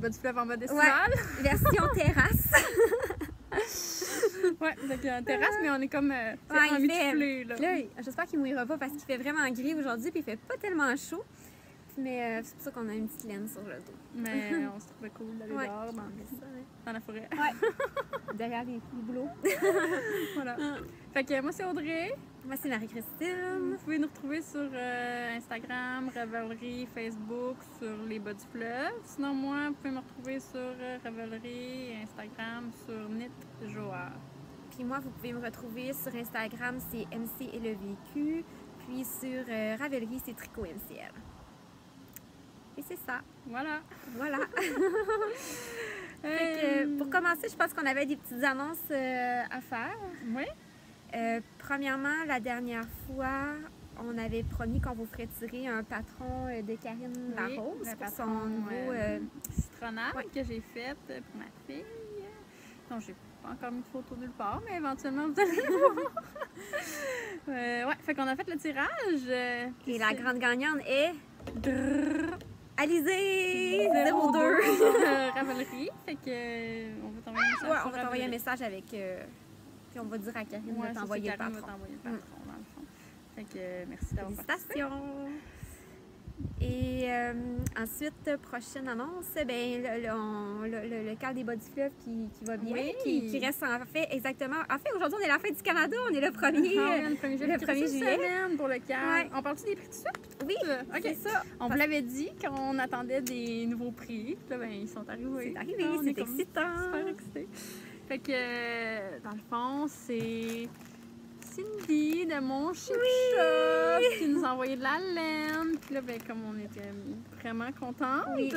bas du fleuve en mode estival. Ouais, version terrasse. Ouais, donc en terrasse, mais on est comme il fait... emmitouflés, là. Là, j'espère qu'il mouillera pas parce qu'il fait vraiment gris aujourd'hui puis il fait pas tellement chaud. Mais c'est pour ça qu'on a une petite laine sur le dos. Mais on se trouvait cool d'aller dehors dans la forêt. Ouais. Derrière les bouleaux. Voilà. Fait que moi, c'est Audrey. Moi, c'est Marie-Christine. Vous pouvez nous retrouver sur Instagram, Ravelry, Facebook, sur les bas du fleuve. Sinon, moi, vous pouvez me retrouver sur Ravelry, Instagram, sur Knit Joa. Puis moi, vous pouvez me retrouver sur Instagram, c'est MC et le vécu. Puis sur Ravelry, c'est Tricot MCL. Et c'est ça. Voilà. Voilà. Fait que, pour commencer, je pense qu'on avait des petites annonces à faire. Oui. Premièrement, la dernière fois, on avait promis qu'on vous ferait tirer un patron de Karine Larose pour son nouveau citronnade que j'ai fait pour ma fille. Donc, j'ai pas encore mis de photo nulle part, mais éventuellement, vous allez voir. Ouais, fait qu'on a fait le tirage. Et la grande gagnante est... Alizée 02 Ravelry. Fait que on va t'envoyer un message. Ouais, on va t'envoyer un message avec... puis on va dire à Karine de t'envoyer le patron. Va t'envoyer le patron, dans le fond. Fait que merci d'avoir participé. Félicitations! Et ensuite, prochaine annonce, ben, le cadre des bas du fleuve qui va bien, qui reste en fait exactement. En fait, aujourd'hui, on est la fête du Canada, on est le 1er juillet. Pour le cadre. Ouais. On parle-tu des prix tout de suite? Oui, OK. C'est ça. On vous l'avait dit qu'on attendait des nouveaux prix. Là, ben, ils sont arrivés. C'est arrivé, c'est excitant. Super excité. Fait que, dans le fond, c'est Cindy de Mon Chip Shop qui nous a envoyé de la laine. Puis là, ben, comme on était vraiment contente. Oui.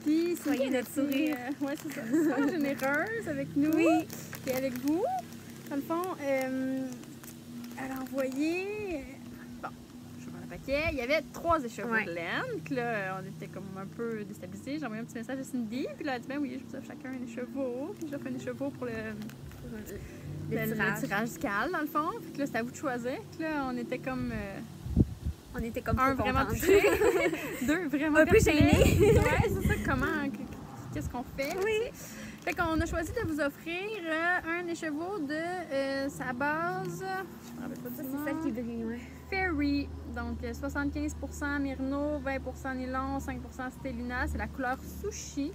Puis, soyez notre sourire. Ouais, c'est ça. Soyez généreuse avec nous et avec vous. Dans le fond, elle a envoyé... Bon, je vais le paquet. Il y avait 3 écheveaux de laine. Puis là, on était comme un peu déstabilisés. J'ai envoyé un petit message à Cindy. Puis là, elle a dit, ben oui, je vous offre chacun un écheveau. Puis j'offre un écheveau pour le tirage du cal, dans le fond. Puis là, c'était à vous de choisir. Puis là, on était comme... un, vraiment touché. 2, vraiment un peu gênés. Ouais, c'est ça. Comment... Qu'est-ce qu'on fait? Oui. Fait qu'on a choisi de vous offrir un écheveau de sa base... Je me rappelle pas du nom. C'est celle qui brille, ouais. Fairy. Donc, 75% Myrno, 20% nylon, 5% Stellina. C'est la couleur sushi.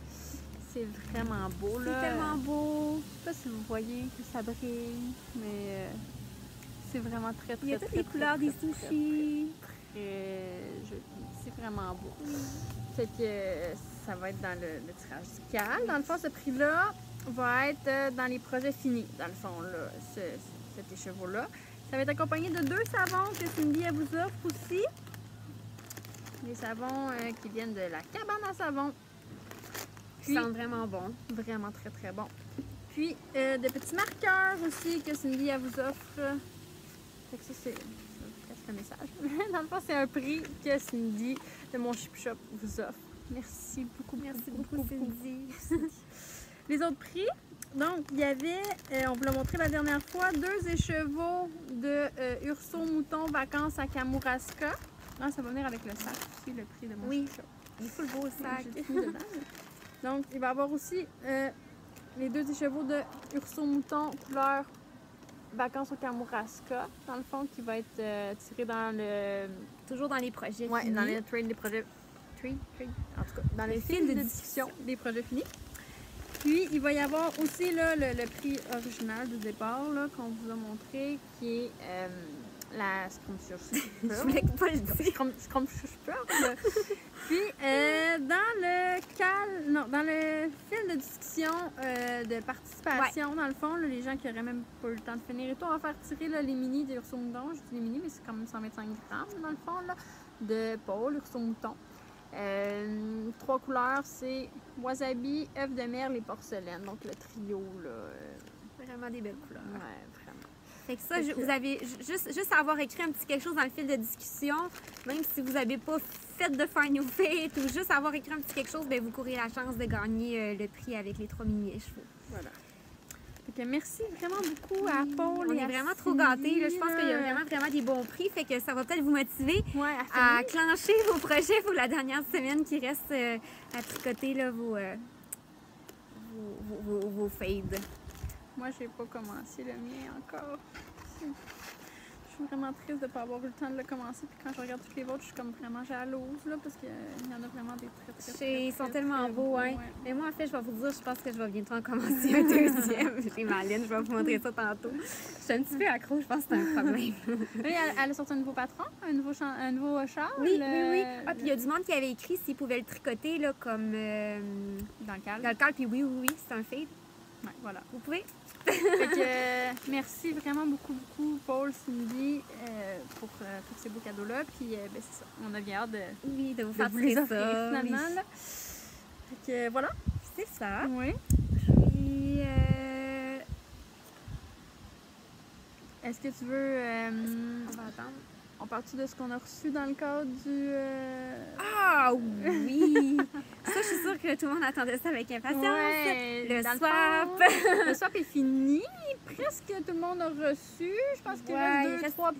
C'est vraiment beau, là. C'est tellement beau. Je sais pas si vous voyez que ça brille, mais c'est vraiment très, très, Il y a toutes les couleurs des sushis. Très joli. C'est vraiment beau. Fait que ça va être dans le tirage du cal. Dans le fond, ce prix-là va être dans les projets finis, dans le fond, là, cet écheveau-là. Ça va être accompagné de 2 savons que Cindy elle vous offre aussi. Des savons qui viennent de la cabane à savon. Ils sentent vraiment bon. Vraiment très, très bon. Puis, de petits marqueurs aussi que Cindy elle vous offre. Fait que ça, c'est le message. Dans le fond, c'est un prix que Cindy de Mon Chip Shop vous offre. Merci beaucoup. Merci beaucoup, Cindy. Les autres prix, donc, il y avait, on vous l'a montré la dernière fois, 2 écheveaux de Urso Mouton Vacances à Kamouraska. Ah, ça va venir avec le sac aussi, le prix de Mon Chip Shop. Il est full beau le sac. Donc, il va y avoir aussi les 2 écheveaux de Urso Mouton couleur Vacances au Kamouraska, dans le fond, qui va être tiré dans le... Toujours dans les projets finis. Dans les trade des projets... En tout cas, dans le fil de discussion des projets finis. Puis, il va y avoir aussi là, le prix original du départ là, qu'on vous a montré, qui est la Scrumptious. Je voulais pas le dire. Scrumptious. Puis, dans le fil de discussion de participation, dans le fond, là, les gens qui n'auraient même pas eu le temps de finir et tout, on va faire tirer là, les mini de Urso Mouton. Je dis les mini, mais c'est comme 125 grammes, dans le fond, là, de Paul, Urso Mouton. 3 couleurs, c'est wasabi, œuf de merle et porcelaine. Donc le trio, là. Vraiment des belles couleurs. Ouais, vraiment. Fait que ça, vous avez juste à avoir écrit un petit quelque chose dans le fil de discussion, même si vous n'avez pas fait de Find Your Fate ou juste avoir écrit un petit quelque chose, bien, vous courez la chance de gagner le prix avec les 3 mini-écheveaux. Voilà. que merci vraiment beaucoup à Paul. On et est à vraiment trop Cindy, gâtés. Là. Je pense qu'il y a là. vraiment des bons prix. Fait que ça va peut-être vous motiver Ouais, à finir. clencher vos projets pour la dernière semaine qui reste à tricoter là, vos fades. Moi, j'ai pas commencé le mien encore. Je suis vraiment triste de ne pas avoir eu le temps de le commencer. Puis quand je regarde tous les autres, je suis comme vraiment jalouse, là, parce qu'il y en a vraiment des Ils sont tellement très beaux, hein. ouais. Mais moi, en fait, je vais vous dire, je pense que je vais bientôt en commencer un deuxième. J'ai Maline, je vais vous montrer ça tantôt. Je suis un petit peu accro, je pense que c'est un problème. Oui, elle a sorti un nouveau patron, un nouveau châle. Oui. Ah, puis il y a du monde qui avait écrit s'ils pouvaient le tricoter, là, comme... Dans le calme. Dans le cadre, puis oui, c'est un fade. Ouais, voilà. Vous pouvez? Fait que, merci vraiment beaucoup, Paul, Cindy, pour tous ces beaux cadeaux-là. Puis, ben, c'est ça. On a bien hâte de vous de faire vous les offrir ça, finalement. oui. Là. Fait que, voilà. C'est ça. Oui. Puis, est-ce que tu veux... on va attendre. On part-tu de ce qu'on a reçu dans le cadre du... Ah oui! Ça, je suis sûre que tout le monde attendait ça avec impatience. Ouais, le dans le swap. fond, le swap est fini. Presque tout le monde a reçu. Je pense qu'il reste deux, trois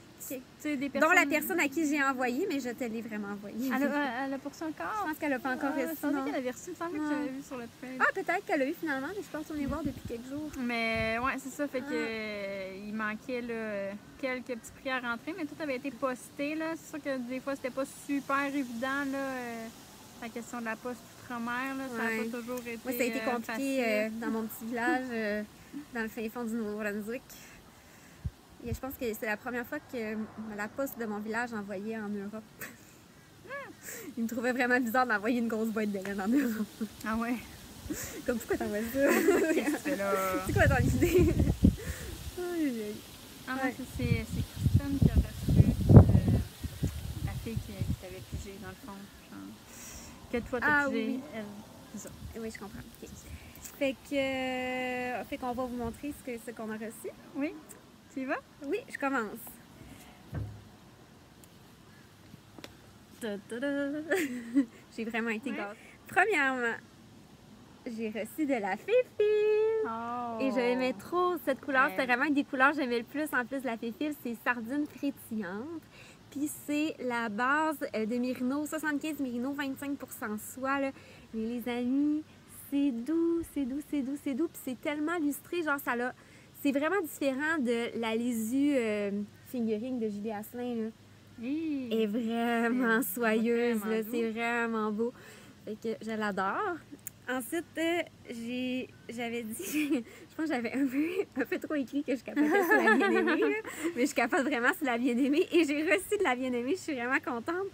des personnes. Dont la personne à qui j'ai envoyé, mais je te l'ai vraiment envoyé. Elle a poursu encore? Je pense qu'elle n'a pas encore reçu. Je pensais qu'elle avait reçu. Il me semblait que j'avais vu sur le trade. Ah, peut-être qu'elle a eu finalement, mais je pense qu'on est voir depuis quelques jours. Mais ouais, c'est ça. Fait que il manquait là, quelques petits prix à rentrer, mais tout avait été posté. Là. C'est sûr que des fois, c'était pas super évident. Là, la question de la poste outre-mer, là, ça n'a pas toujours été. Moi, ça a été compliqué facile. dans mon petit village, dans le fin fond du Nouveau-Brunswick. Et je pense que c'est la première fois que la poste de mon village envoyait en Europe. Il me trouvait vraiment bizarre d'envoyer une grosse boîte de laine en Europe. Ah ouais? Comme pourquoi t'envoies ça? Qu'est-ce que tu fais là? C'est quoi ton idée? Ah non, c'est Christine qui a reçu la fille qui t'avait pigé dans le fond. Genre, que toi t'as pigé, oui. elle. C'est ça. Oui, je comprends. Okay. Fait qu'on va vous montrer ce qu'on a reçu. Oui? Tu y vas? Oui, je commence. J'ai vraiment été gâtée. Premièrement, j'ai reçu de la Féfile. Oh. Et j'aimais trop cette couleur. C'était vraiment une des couleurs que j'aimais le plus. En plus, la Féfile, c'est sardine frétillante. Puis c'est la base de Merino, 75 Merino, 25% soie. Là. Mais les amis, c'est doux. Puis c'est tellement lustré. Genre, c'est vraiment différent de la Lisu fingering de Julie Asselin. Là. Oui. Elle est vraiment soyeuse. Vraiment C'est vraiment beau. Fait que je l'adore. Ensuite, j'avais dit, je pense que j'avais un peu trop écrit que je capotais sur la bien-aimée, mais je capote vraiment sur la bien-aimée et j'ai reçu de la bien-aimée, je suis vraiment contente.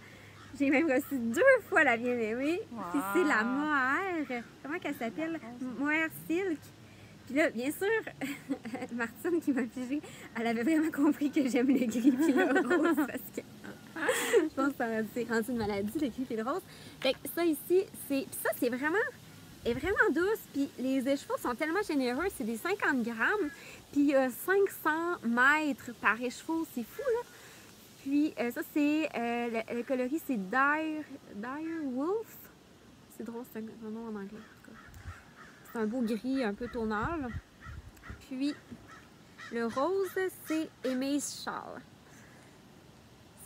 J'ai même reçu 2 fois la bien-aimée, puis c'est la Mohair, comment qu'elle s'appelle? Mohair Silk. Puis là, bien sûr, Martine qui m'a pigé, elle avait vraiment compris que j'aime le gris puis le rose parce que je pense que c'est rendu une maladie, le gris et le rose. Fait que ça ici, c'est vraiment... Elle est vraiment douce, puis les écheveaux sont tellement généreux, c'est des 50 grammes, puis il y a 500 mètres par écheveau, c'est fou, là. Puis ça, c'est, le coloris, c'est Dire Wolf. C'est drôle, c'est un nom en anglais, en tout cas. C'est un beau gris, un peu tonal. Puis, le rose, c'est Amaze Shawl.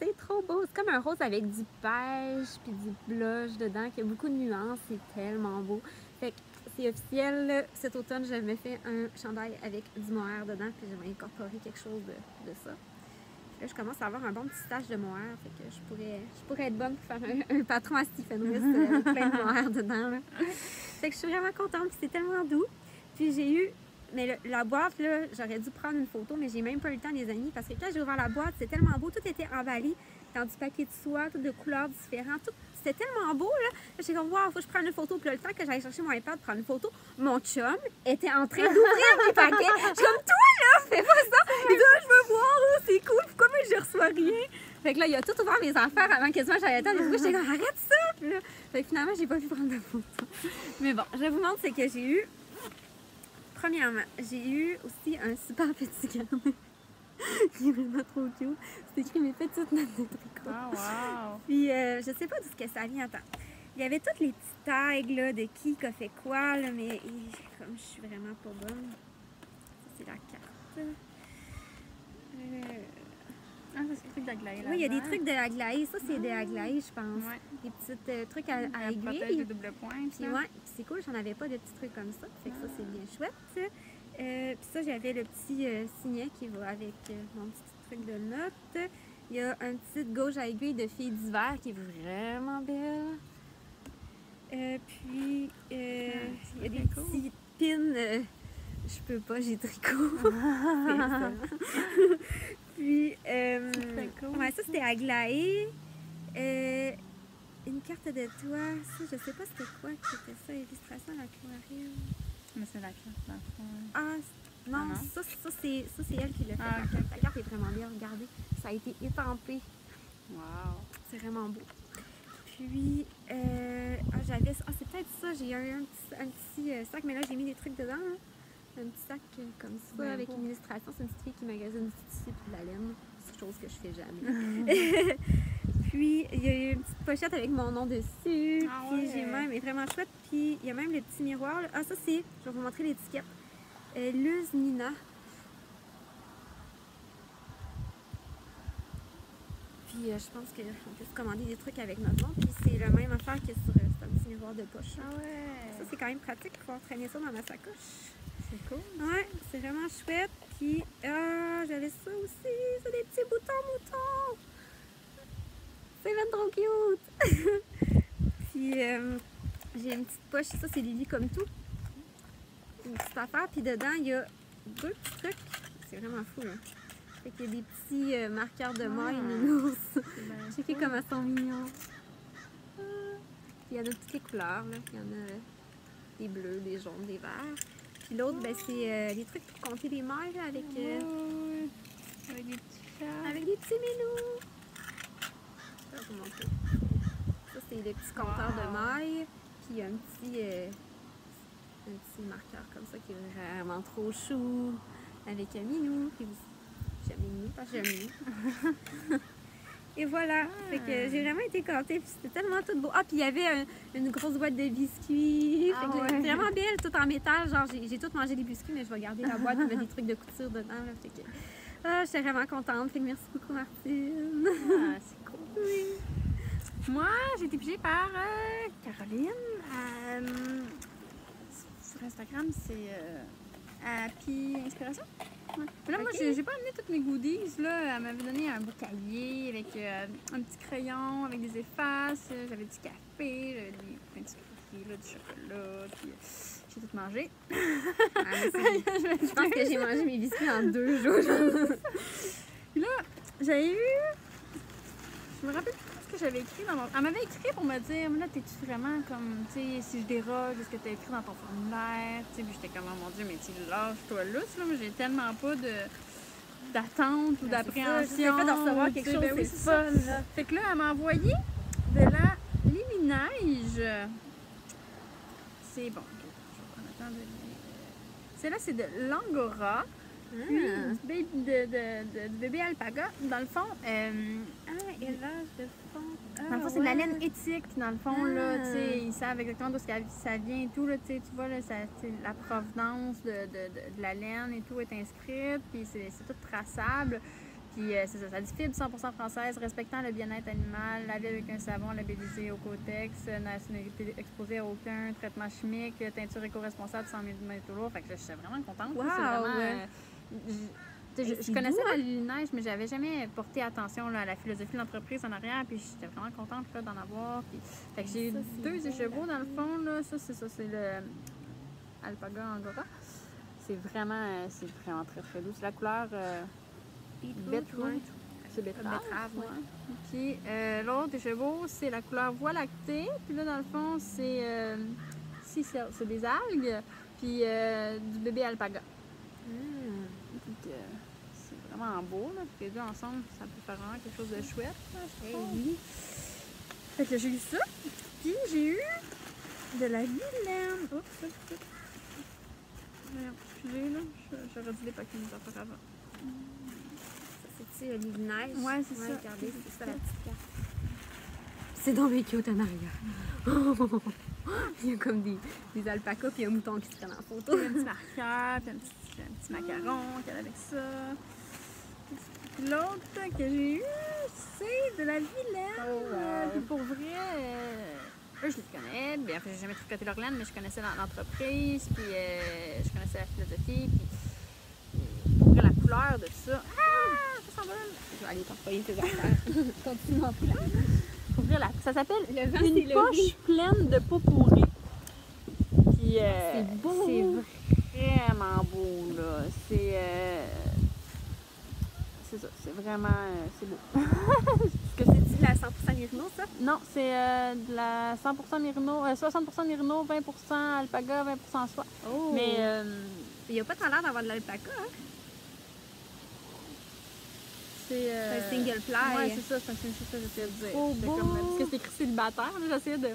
C'est trop beau, c'est comme un rose avec du beige, puis du blush dedans, qui a beaucoup de nuances, c'est tellement beau. Fait que c'est officiel, cet automne, j'avais fait un chandail avec du mohair dedans, puis j'aimerais incorporer quelque chose de ça. Puis là, je commence à avoir un bon petit stache de mohair, fait que je pourrais être bonne pour faire un patron à Stephen West avec plein de mohair dedans. Là. Fait que je suis vraiment contente, puis c'est tellement doux. Puis j'ai eu, mais la boîte, là, j'aurais dû prendre une photo, mais j'ai même pas eu le temps, les amis, parce que quand j'ai ouvert la boîte, c'était tellement beau, tout était emballé dans du papier de soie, tout de couleurs différentes, tout. C'était tellement beau, là. J'étais comme, waouh, faut que je prenne une photo. Puis là, le temps que j'allais chercher mon iPad pour prendre une photo, mon chum était en train d'ouvrir mes paquets. Je suis comme, toi, là, fais pas ça. Il dit, ah, je veux voir, là, c'est cool. Pourquoi moi, je reçois rien? Fait que là, il a tout ouvert mes affaires avant quasiment j'avais le temps. Et j'étais comme, arrête ça. Puis là, fait que finalement, j'ai pas pu prendre de photo. Mais bon, je vous montre ce que j'ai eu. Premièrement, j'ai eu aussi un super petit carnet. qui est vraiment trop cute. C'est écrit mes petites notes de tricot. Oh, wow! Puis, je sais pas d'où ce que ça vient. Attends. Il y avait toutes les petits tags là, de qui a fait quoi, là, mais comme je suis vraiment pas bonne. c'est la carte. Ah, c'est des trucs d'Aglaé là. Oui, il y a des trucs de Aglaé. Ça, c'est de Aglaé, je pense. Ouais. Des petits trucs à Peut-être aiguille. des doubles points. Puis ouais, puis c'est cool, j'en avais pas de petits trucs comme ça. Fait que ça, c'est bien chouette. Puis ça, j'avais le petit signet qui va avec mon petit truc de notes. Il y a une petite gauge à aiguille de filles d'hiver qui est vraiment belle. Puis, il y a des petits pins. Je peux pas, j'ai tricot. Puis, ouais, ça, c'était Aglaé. Une carte de toi. Ça, je sais pas c'était quoi qui était ça. Illustration à l'aquarelle. Mais c'est la carte, dans le fond. Ah, non, ça c'est elle qui l'a fait. Ah, La carte est vraiment bien, regardez. Ça a été étampé. Wow. C'est vraiment beau. Puis, j'avais... Ah, c'est peut-être ça. J'ai eu un petit sac, mais là, j'ai mis des trucs dedans. Hein. Un petit sac comme ça, bien avec beau. une illustration. C'est une petite fille qui magasine du tissu et de la laine. C'est chose que je fais jamais. Puis, il y a eu une petite pochette avec mon nom dessus. Ah Puis, ouais. j'ai même... Elle est vraiment chouette. Puis, il y a même le petit miroir. Là. Ah, ça, c'est... Je vais vous montrer l'étiquette. Luz Nina. Puis je pense qu'on peut se commander des trucs avec notre nom. Puis c'est la même affaire que sur c'est un petit miroir de poche. Ah ouais. Ça, c'est quand même pratique pour pouvoir traîner ça dans ma sacoche. C'est cool. Ouais, c'est vraiment chouette. Puis j'avais ça aussi. C'est des petits moutons. C'est vraiment trop cute. Puis j'ai une petite poche. Ça, c'est Lily comme tout. Une petite affaire. Puis dedans, il y a 2 petits trucs. C'est vraiment fou, là. Fait qu'il y a des petits marqueurs de maille, nounours. Checkez comme elles sont mignons. Puis il y en a de toutes les couleurs, là. Il y en a des bleus, des jaunes, des verts. Puis l'autre, ben, c'est des trucs pour compter les mailles, là, avec des petits chats. avec des petits minous. Je vais vous montrer. Ça, c'est le petit compteur de mailles. Puis il y a un petit marqueur comme ça qui est vraiment trop chou. Avec un minou. Puis j'aime les minous parce que j'aime les minous. Et voilà. Fait que j'ai vraiment été contente. Puis c'était tellement tout beau. Ah, puis il y avait une grosse boîte de biscuits. Ah, Fait que ouais. vraiment belle, tout en métal. Genre, j'ai tout mangé des biscuits, mais je vais garder la boîte et mettre des trucs de couture dedans. Là. Fait que j'étais vraiment contente. Fait que merci beaucoup, Martine. Ah, c'est cool. Oui. Moi, j'ai été pigée par Caroline. Sur Instagram, c'est Happy Inspiration. Ouais. Mais là, moi, j'ai pas amené toutes mes goodies. Là. Elle m'avait donné un beau cahier avec un petit crayon, avec des effaces. J'avais du café, j'avais plein de sucreries, du chocolat. Puis j'ai tout mangé. Je pense que j'ai mangé mes biscuits en 2 jours. Puis là, j'avais eu... Je me rappelle plus ce que j'avais écrit dans mon... Elle m'avait écrit pour me dire, mais là, t'es-tu vraiment comme, tu sais, si je déroge, est-ce que t'as écrit dans ton formulaire? Tu sais, puis j'étais comme, oh mon Dieu, mais tu lâche-toi là, moi, j'ai tellement pas d'attente ou d'appréhension. C'est fait de recevoir quelque chose, oui, c'est fun, là. Fait que là, elle m'a envoyé de la Lily-Neige. C'est bon, ok, je vais prendre le temps de... Celle-là, c'est de l'Angora. Puis de bébé alpaga. Dans le fond, élevage de fond. dans le fond, c'est de la laine éthique. Dans le fond, là, tu sais, ils savent exactement d'où ça vient et tout. Là, tu vois, là, la provenance de la laine et tout est inscrite. Puis c'est tout traçable. Puis c'est ça, ça dit fibre 100% française, respectant le bien-être animal, lavé avec un savon labellisé au Cotex, nationalité exposée à aucun traitement chimique, teinture éco-responsable sans métaux lourds. Fait que j'étais vraiment contente. Wow, C'est vraiment... Je connaissais la Lily-Neige, mais j'avais jamais porté attention là, à la philosophie de l'entreprise en arrière, puis j'étais vraiment contente là, d'en avoir. Puis, fait que j'ai 2 écheveaux dans le fond, là. Ça, c'est le Alpaga Angora. C'est vraiment très très doux. C'est la couleur beetroot. C'est betterave, ouais. Puis l'autre écheveau, c'est la couleur voie lactée. Puis là, dans le fond, c'est des algues, puis du bébé alpaga. C'est vraiment beau, là. Puis les deux ensemble, ça peut faire vraiment quelque chose de chouette. Là, je trouve. Oui. Fait que j'ai eu ça. Puis j'ai eu de la Vilaine. Oups. Excusez, là. J'aurais dû l'épaquer mes affaires avant. C'est-tu Lily-Neige? Ouais, c'est ça. Regardez, c'est ça la petite carte. C'est dans mes cute en arrière. Il y a comme des alpacas puis un mouton qui se prennent en photo. Puis un petit marqueur, puis un petit j'ai un petit macaron qu'elle a avec ça. Puis l'autre que j'ai eu, c'est de la Vilaine. Oh, wow. Puis pour vrai, eux, je les connais. Bien, en fait, j'ai jamais tricoté leur laine, mais je connaissais l'entreprise, puis je connaissais la philosophie. Puis pour vrai, la couleur de ça. Ah, ça s'envole. Je vais aller t'envoyer tes affaires. Continue en plus. Pour vrai, ça s'appelle une poche pleine de peau pourrie. Puis c'est beau. C'est vraiment beau, là. C'est ça, c'est vraiment... c'est beau. Est-ce que c'est de la 100% Merino, ça? Non, c'est de la 100% Merino, 60% Merino, 20% alpaga, 20% soie. Oh! Mais il n'y a pas tant l'air d'avoir de l'alpaca, hein? c'est... un single ply. Ouais, c'est ça, que j'essayais de dire. Trop beau! Parce que c'est écrit célibataire, là, j'essayais de...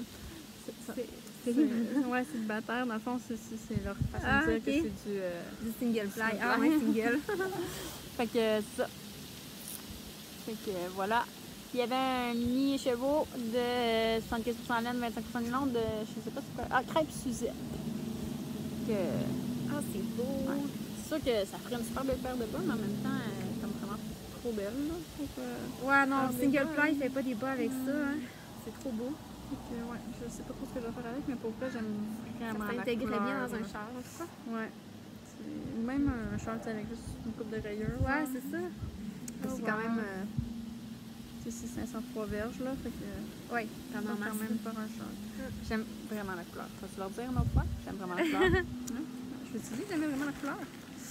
Ouais, célibataire, dans le fond, c'est leur façon de dire que c'est du single ply. single Ah ply. ouais, single. Fait que c'est ça. Fait que voilà. Il y avait un mini chevaux de 75% laine, 25% nylon de, je sais pas c'est quoi, crêpe Suzette. Ah, c'est beau! Ouais. C'est sûr que ça ferait une super belle paire de bas, mais en même temps, elle est comme vraiment trop belle, là. Ouais, non, faire des single bas, ply, il fait pas des bas avec ça, hein. C'est trop beau. Fait que, ouais, je sais pas trop ce que je vais faire avec, mais pour vrai, j'aime vraiment Ça la s'intégrait couleur. bien dans un char, c'est ça? Ouais. Ou même un short avec juste une coupe de rayures. Ouais, là. c'est ça. C'est quand même... c'est 503 verges, là, fait que... Oui, Quand t'en as même pas un short. J'aime vraiment la couleur. Vas-tu leur dire une autre fois? J'aime vraiment la couleur. Je me suis dit que j'aimais vraiment la couleur.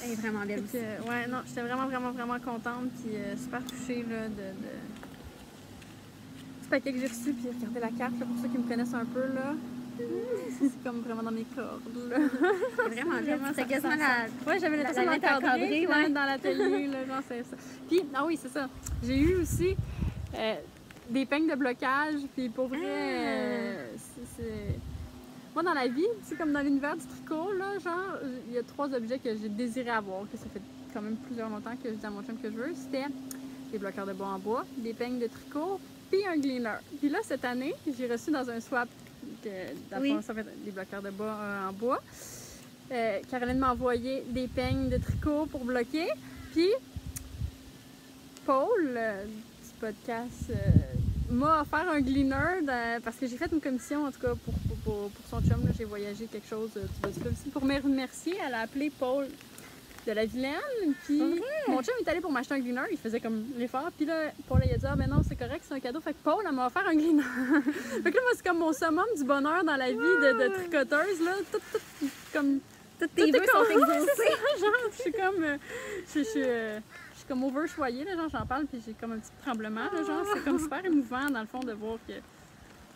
Elle est vraiment belle aussi. Ouais, non, j'étais vraiment contente, puis super touchée, là, du paquet que j'ai reçu, puis regardez la carte, là, pour ceux qui me connaissent un peu, là. C'est comme vraiment dans mes cordes, là. C'est vraiment belle. C'était quasiment la... Ouais, j'avais l'impression la d'encadrer ouais. dans l'atelier, là, genre, c'est ça. Puis, ah oui, c'est ça. J'ai eu aussi des peignes de blocage, puis pour vrai, c'est... Moi, dans la vie, tu sais, comme dans l'univers du tricot, là, genre, il y a 3 objets que j'ai désiré avoir, que ça fait quand même plusieurs longtemps que je dis à mon chum que je veux. C'était des bloqueurs de bois en bois, des peignes de tricot, puis un gleaner. Puis là, cette année, j'ai reçu dans un swap, dans le fond, ça fait des bloqueurs de bois en bois. Caroline m'a envoyé des peignes de tricot pour bloquer. Puis, Paul, du podcast, m'a offert un gleaner parce que j'ai fait une commission, en tout cas, pour son chum. J'ai voyagé quelque chose du Bas-du-Fleuve aussi. Pour me remercier, elle a appelé Paul de la Vilaine. Puis mon chum est allé pour m'acheter un gleaner. Il faisait comme l'effort. Puis là, Paul il a dit « Ah ben non, c'est correct, c'est un cadeau. » Fait que Paul, elle m'a offert un gleaner. Fait que là, moi, c'est comme mon summum du bonheur dans la vie de tricoteuse. Là. Toutes tes vœux sont exaucés. Genre, je suis comme... je suis comme overchoyée, là, genre j'en parle puis j'ai comme un petit tremblement, là, genre c'est comme super émouvant dans le fond de voir que,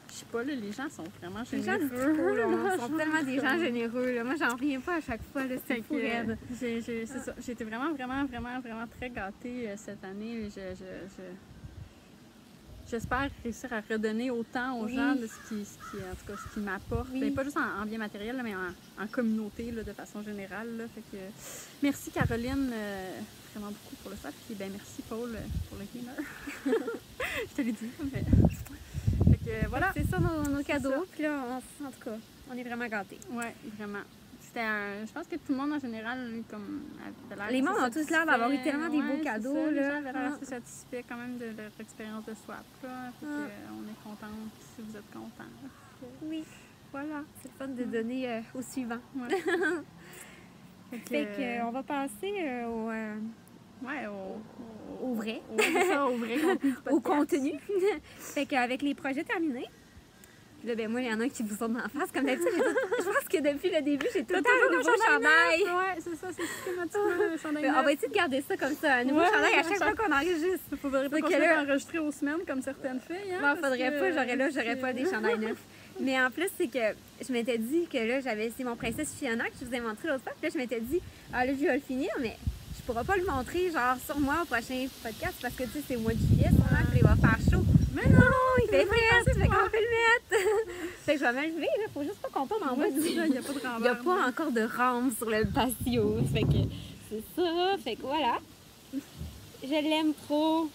je sais pas, là, les gens sont vraiment généreux. Les gens du tricot, là, sont tellement des gens généreux, là. Moi j'en reviens pas à chaque fois, là, c'est fou raide. C'est ça, j'ai été vraiment très gâtée cette année. J'espère réussir à redonner autant aux gens de ce qui m'apporte. Oui. Pas juste en bien matériel, là, mais en communauté là, de façon générale. Là. Fait que, merci Caroline vraiment beaucoup pour le fait. Puis ben, merci Paul pour le cleaner. Je te l'ai dit. Mais... Fait que, voilà. C'est ça nos cadeaux. Puis là, en tout cas, on est vraiment gâtés. Oui, vraiment. Je pense que tout le monde en général, comme les membres ont tous l'air d'avoir eu tellement des beaux cadeaux. Ça, là. Les gens avaient l'air assez satisfaits quand même de leur expérience de swap. Là. Fait que, on est contents si vous êtes contents. Oui. Voilà. C'est le fun de donner au suivant. Ouais. Fait que, on va passer au vrai. Au vrai contenu. Au contenu. Fait qu'avec les projets terminés, là, ben moi, il y en a qui vous sont en face. Comme d'habitude, je pense que depuis le début, j'ai tout le temps un nouveau chandail. Ouais, c'est ça, c'est systématiquement un chandail. On va essayer de garder ça comme ça, un nouveau chandail à chaque fois qu'on enregistre. Il faudrait pas qu'on soit enregistré aux semaines comme certaines filles. Hein, bon, faudrait pas, j'aurais pas des chandails neufs. Mais en plus, c'est que je m'étais dit que là, c'est mon princesse Fiona que je vous ai montré l'autre fois. Puis là, je m'étais dit, là, je vais le finir, mais je pourrai pas le montrer, genre, sur moi au prochain podcast parce que, tu sais, c'est au mois de juillet, sûrement que il va faire chaud. Mais non, il fait frais, fait qu'on peut le mettre. Fait que je vais me lever, là, faut juste pas qu'on tombe en bas du... Il n'y a pas de rampe. Il n'y a pas encore de rampe sur le patio. Fait que c'est ça, fait que voilà. Je l'aime trop.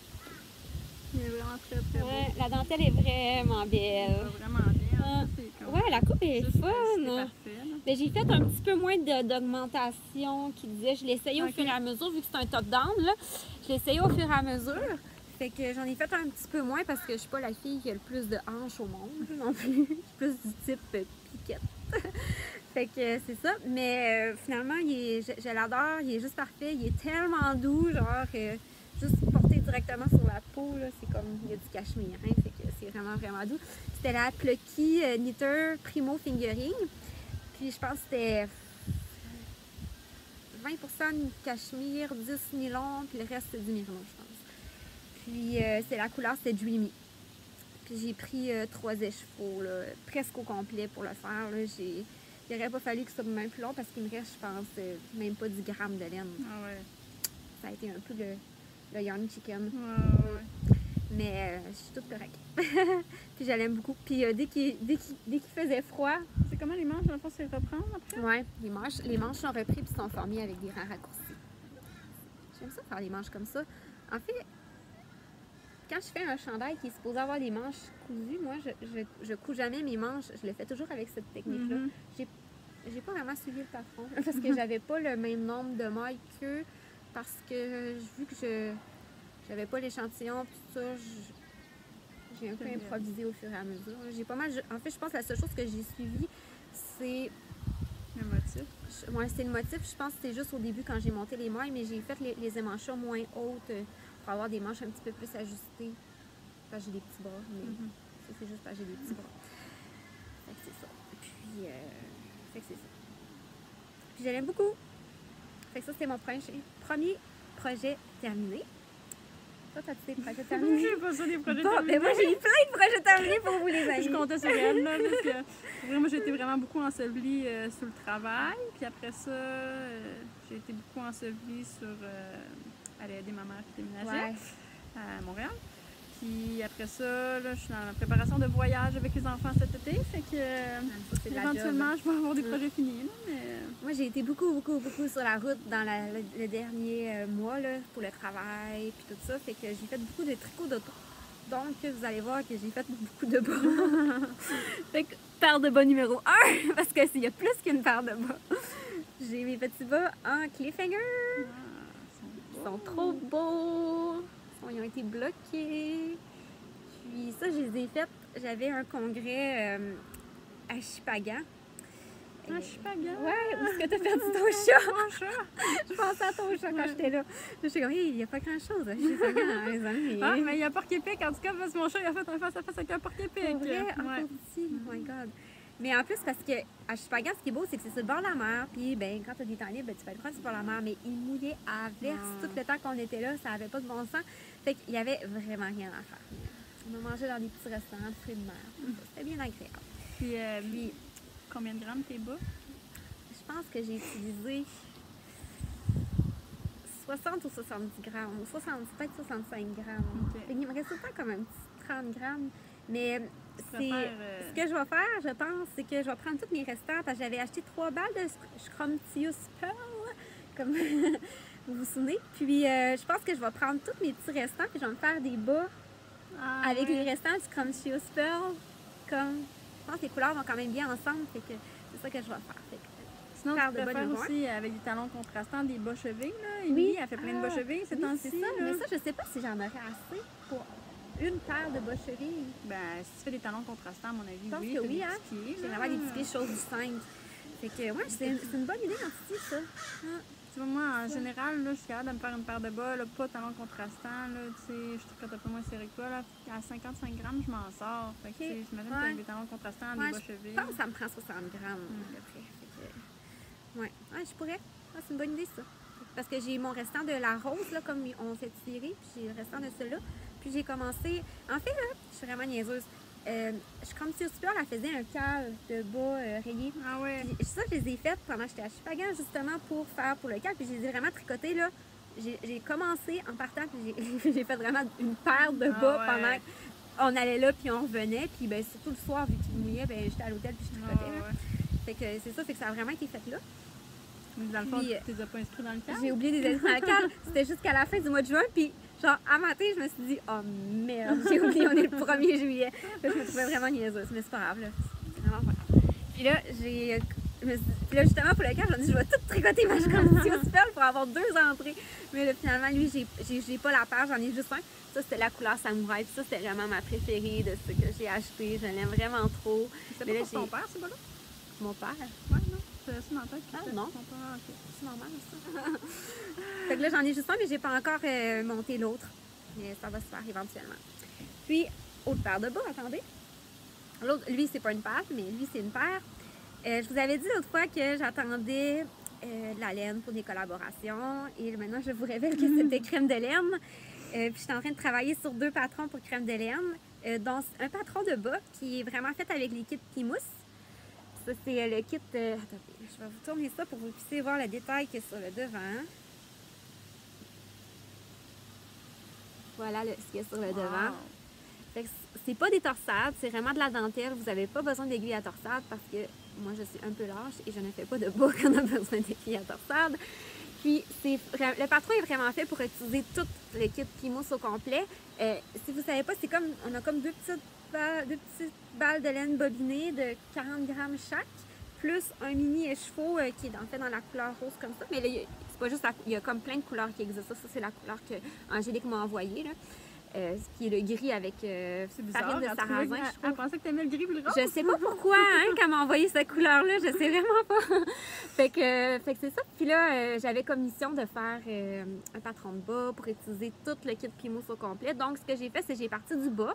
Il est vraiment très beau. Ouais, la dentelle est vraiment belle. Vraiment bien. Ouais, la coupe est fun. C'est parfait. Mais j'ai fait un petit peu moins d'augmentation qui disait, je l'essayais au fur et à mesure, vu que c'est un top-down, là. Je l'essayais au fur et à mesure. Fait que j'en ai fait un petit peu moins parce que je suis pas la fille qui a le plus de hanches au monde non plus. Je suis plus du type piquette. Fait que c'est ça. Mais finalement, je l'adore. Il est juste parfait. Il est tellement doux, genre, juste porté directement sur la peau, là, c'est comme, il y a du cachemire, hein, fait que c'est vraiment, vraiment doux. C'était la Plucky Knitter Primo Fingering. Puis je pense que c'était 20% de cachemire, 10 nylon, puis le reste c'est du merino, je pense. Puis c'est la couleur, c'était Dreamy. Puis j'ai pris 3 écheveaux, là, presque au complet pour le faire. Là. Il n'aurait pas fallu que ça soit même plus long parce qu'il me reste, je pense, même pas 10 grammes de laine. Ah ouais. Ça a été un peu le Young Chicken. Ouais. Mais je suis toute correcte. Puis je l'aime beaucoup. Puis dès qu'il faisait froid... C'est comment les manches, dans le fond, c'est reprendre après? Oui, les manches sont repris puis sont formées avec des rangs raccourcis. J'aime ça faire des manches comme ça. En fait, quand je fais un chandail qui est supposé avoir des manches cousues, moi, je couds jamais mes manches. Je le fais toujours avec cette technique-là. J'ai pas vraiment suivi le patron parce que j'avais pas le même nombre de mailles qu'eux. Parce que vu que j'avais pas l'échantillon, puis tout ça, j'ai un peu improvisé au fur et à mesure. J'ai pas mal. En fait, je pense que la seule chose que j'ai suivie, c'est. Le motif. Oui, c'est le motif. Je pense que c'était juste au début quand j'ai monté les mailles, mais j'ai fait les émanchures moins hautes pour avoir des manches un petit peu plus ajustées. Parce que j'ai des petits bras, mais ça, c'est juste parce que j'ai des petits bras. Fait que c'est ça. Puis, fait que c'est ça. Puis, je l'aime beaucoup. Fait que ça, c'était mon premier projet terminé. Toi, t'as-tu des projets terminés? J'ai pas ça, des projets bon, terminés. Mais moi, j'ai plein de projets terminés pour vous, les amis. Je comptais sur elle, là, parce que vraiment, j'ai été vraiment beaucoup ensevelie sur le travail. Puis après ça, j'ai été beaucoup ensevelie sur aller aider ma mère qui déménageait à Montréal. Puis après ça, là, je suis dans la préparation de voyage avec les enfants cet été. Fait que éventuellement, je vais avoir des projets finis. Là, mais... Moi, j'ai été beaucoup sur la route dans le dernier mois là, pour le travail puis tout ça. Fait que j'ai fait beaucoup de tricots d'auto. Donc, vous allez voir que j'ai fait beaucoup de bas. Fait que paire de bas numéro 1, parce que s'il y a plus qu'une paire de bas. J'ai mes petits bas en cliffhanger. Ils sont trop beaux. Ils ont été bloqués. Puis ça, je les ai faites. J'avais un congrès à Shippagan. À Shippagan? Ouais, où est-ce que t'as perdu ton chat? Mon chat! Je pensais à ton chat quand j'étais là. Je suis comme, il n'y a pas grand-chose à Shippagan, les amis. Ah, mais il y a Porc-Épic, en tout cas, parce que mon chat, il a fait un face-à-face avec un Porc-Épic. Pour vrai? Encore ici? Oh my God. Mais en plus, parce qu'à Shippagan, ce qui est beau, c'est que c'est sur le bord de la mer. Puis, ben, quand tu as des temps libres, ben, tu vas le prendre sur le bord de la mer. Mais il mouillait à verse tout le temps qu'on était là. Ça n'avait pas de bon sens. Fait qu'il y avait vraiment rien à faire. On a mangé dans des petits restaurants de fruits de mer. C'était bien agréable. Puis, combien de grammes tes bas? Je pense que j'ai utilisé 60 ou 70 grammes. Ou peut-être 65 grammes. Okay. Il me reste tout le temps comme un petit 30 grammes. Mais ce que je vais faire, je pense, c'est que je vais prendre tous mes restants parce que j'avais acheté 3 balles de Scrumptious Pearl, comme vous vous souvenez. Puis je pense que je vais prendre tous mes petits restants puis je vais me faire des bas avec les restants du Scrumptious Pearl. Comme, je pense que les couleurs vont quand même bien ensemble, fait que c'est ça que je vais faire. Fait que, sinon, tu peux faire aussi avec des talons contrastants, des bas chevilles. Là. Oui, elle fait plein de bas chevilles ces temps-ci. C'est ça, mais ça, je sais pas si j'en aurais assez pour une paire de bas chevilles. Ben, si tu fais des talons contrastants, à mon avis, je pense que oui, hein? J'ai vraiment des petits pieds choses du 5. Fait que, ouais, c'est une bonne idée en style, ça. Tu vois, moi, en général, là, je suis capable de me faire une paire de bas, là, pas talons contrastants, là, tu sais, je tricote un peu moins serré que toi, là. À 55 grammes, je m'en sors. Fait que, j'imagine qu'avec des talons contrastants, des bas chevilles. Je pense que ça me prend 60 grammes, à peu près. Fait que, ouais, je pourrais. C'est une bonne idée, ça. Parce que j'ai mon restant de la rose, là, comme on fait tirer, puis j'ai le restant de cela. Puis j'ai commencé... En fait, là, je suis vraiment niaiseuse. Comme si super, elle faisait un cal de bas rayé. Ah ouais. Puis ça, je les ai faites pendant que j'étais à Shippagan, justement, pour faire pour le cal. Puis je les ai vraiment tricotés, là. J'ai commencé en partant, puis j'ai fait vraiment une paire de bas pendant qu'on allait là, puis on revenait. Puis ben, surtout le soir, vu qu'il mouillait, ben, j'étais à l'hôtel, puis je tricotais. Fait que c'est ça, fait que ça a vraiment été fait là. Dans le fond, tu les as pas inscrits dans le cal? J'ai oublié de les inscrire dans le cal. C'était jusqu'à la fin du mois de juin, puis genre, à matin, je me suis dit, oh merde, j'ai oublié, on est le 1er juillet. Je me trouvais vraiment niaiseuse, mais c'est pas grave, là. C'est vraiment pas grave. Puis là, j'ai Puis là, justement, pour le cas, j'en ai dit, je vais tout tricoter ma condition super pour avoir 2 entrées. Mais là, finalement, lui, j'ai pas la paire, j'en ai juste un. Ça, c'était la couleur samouraï. Puis ça, c'était vraiment ma préférée de ce que j'ai acheté. Je l'aime vraiment trop. C'est pas pour ton père, c'est pas là? Mon père? Ouais, non. C'est dans la tête. Ah, non. Ton père, ok. C'est normal, ça. Fait que là, j'en ai juste un, mais j'ai pas encore monté l'autre. Mais ça va se faire éventuellement. Puis, autre paire de bas, attendez. L'autre, lui, c'est pas une paire, mais lui, c'est une paire. Je vous avais dit l'autre fois que j'attendais de la laine pour des collaborations. Et maintenant, je vous révèle que c'était crème de laine. Puis, j'étais en train de travailler sur 2 patrons pour crème de laine. Dont un patron de bas qui est vraiment fait avec les kits Pimousse. Ça, c'est le kit... attendez, je vais vous tourner ça pour que vous puissiez voir le détail qu'il y a sur le devant. Voilà ce qu'il y a sur le devant. Fait que c'est pas des torsades, c'est vraiment de la dentelle. Vous n'avez pas besoin d'aiguille à torsade parce que moi, je suis un peu lâche et je ne fais pas de bas quand on a besoin d'aiguille à torsade. Puis, le patron est vraiment fait pour utiliser tout le kit Pimousse au complet. Si vous ne savez pas, c'est comme, on a comme deux petites balles de laine bobinées de 40 grammes chaque, plus un mini écheveau qui est fait dans la couleur rose comme ça. Mais là, c'est pas juste, il y a comme plein de couleurs qui existent. Ça, c'est la couleur que Angélique m'a envoyée, là. Qui est le gris avec farine de sarrasin. Elle pensait que tu aimais le gris et le rose. Je sais pas pourquoi, hein, qu'elle m'a envoyé cette couleur-là. Je sais vraiment pas. fait que c'est ça. Puis là, j'avais comme mission de faire un patron de bas pour utiliser tout le kit Pimousse au complet. Donc, ce que j'ai fait, c'est que j'ai parti du bas.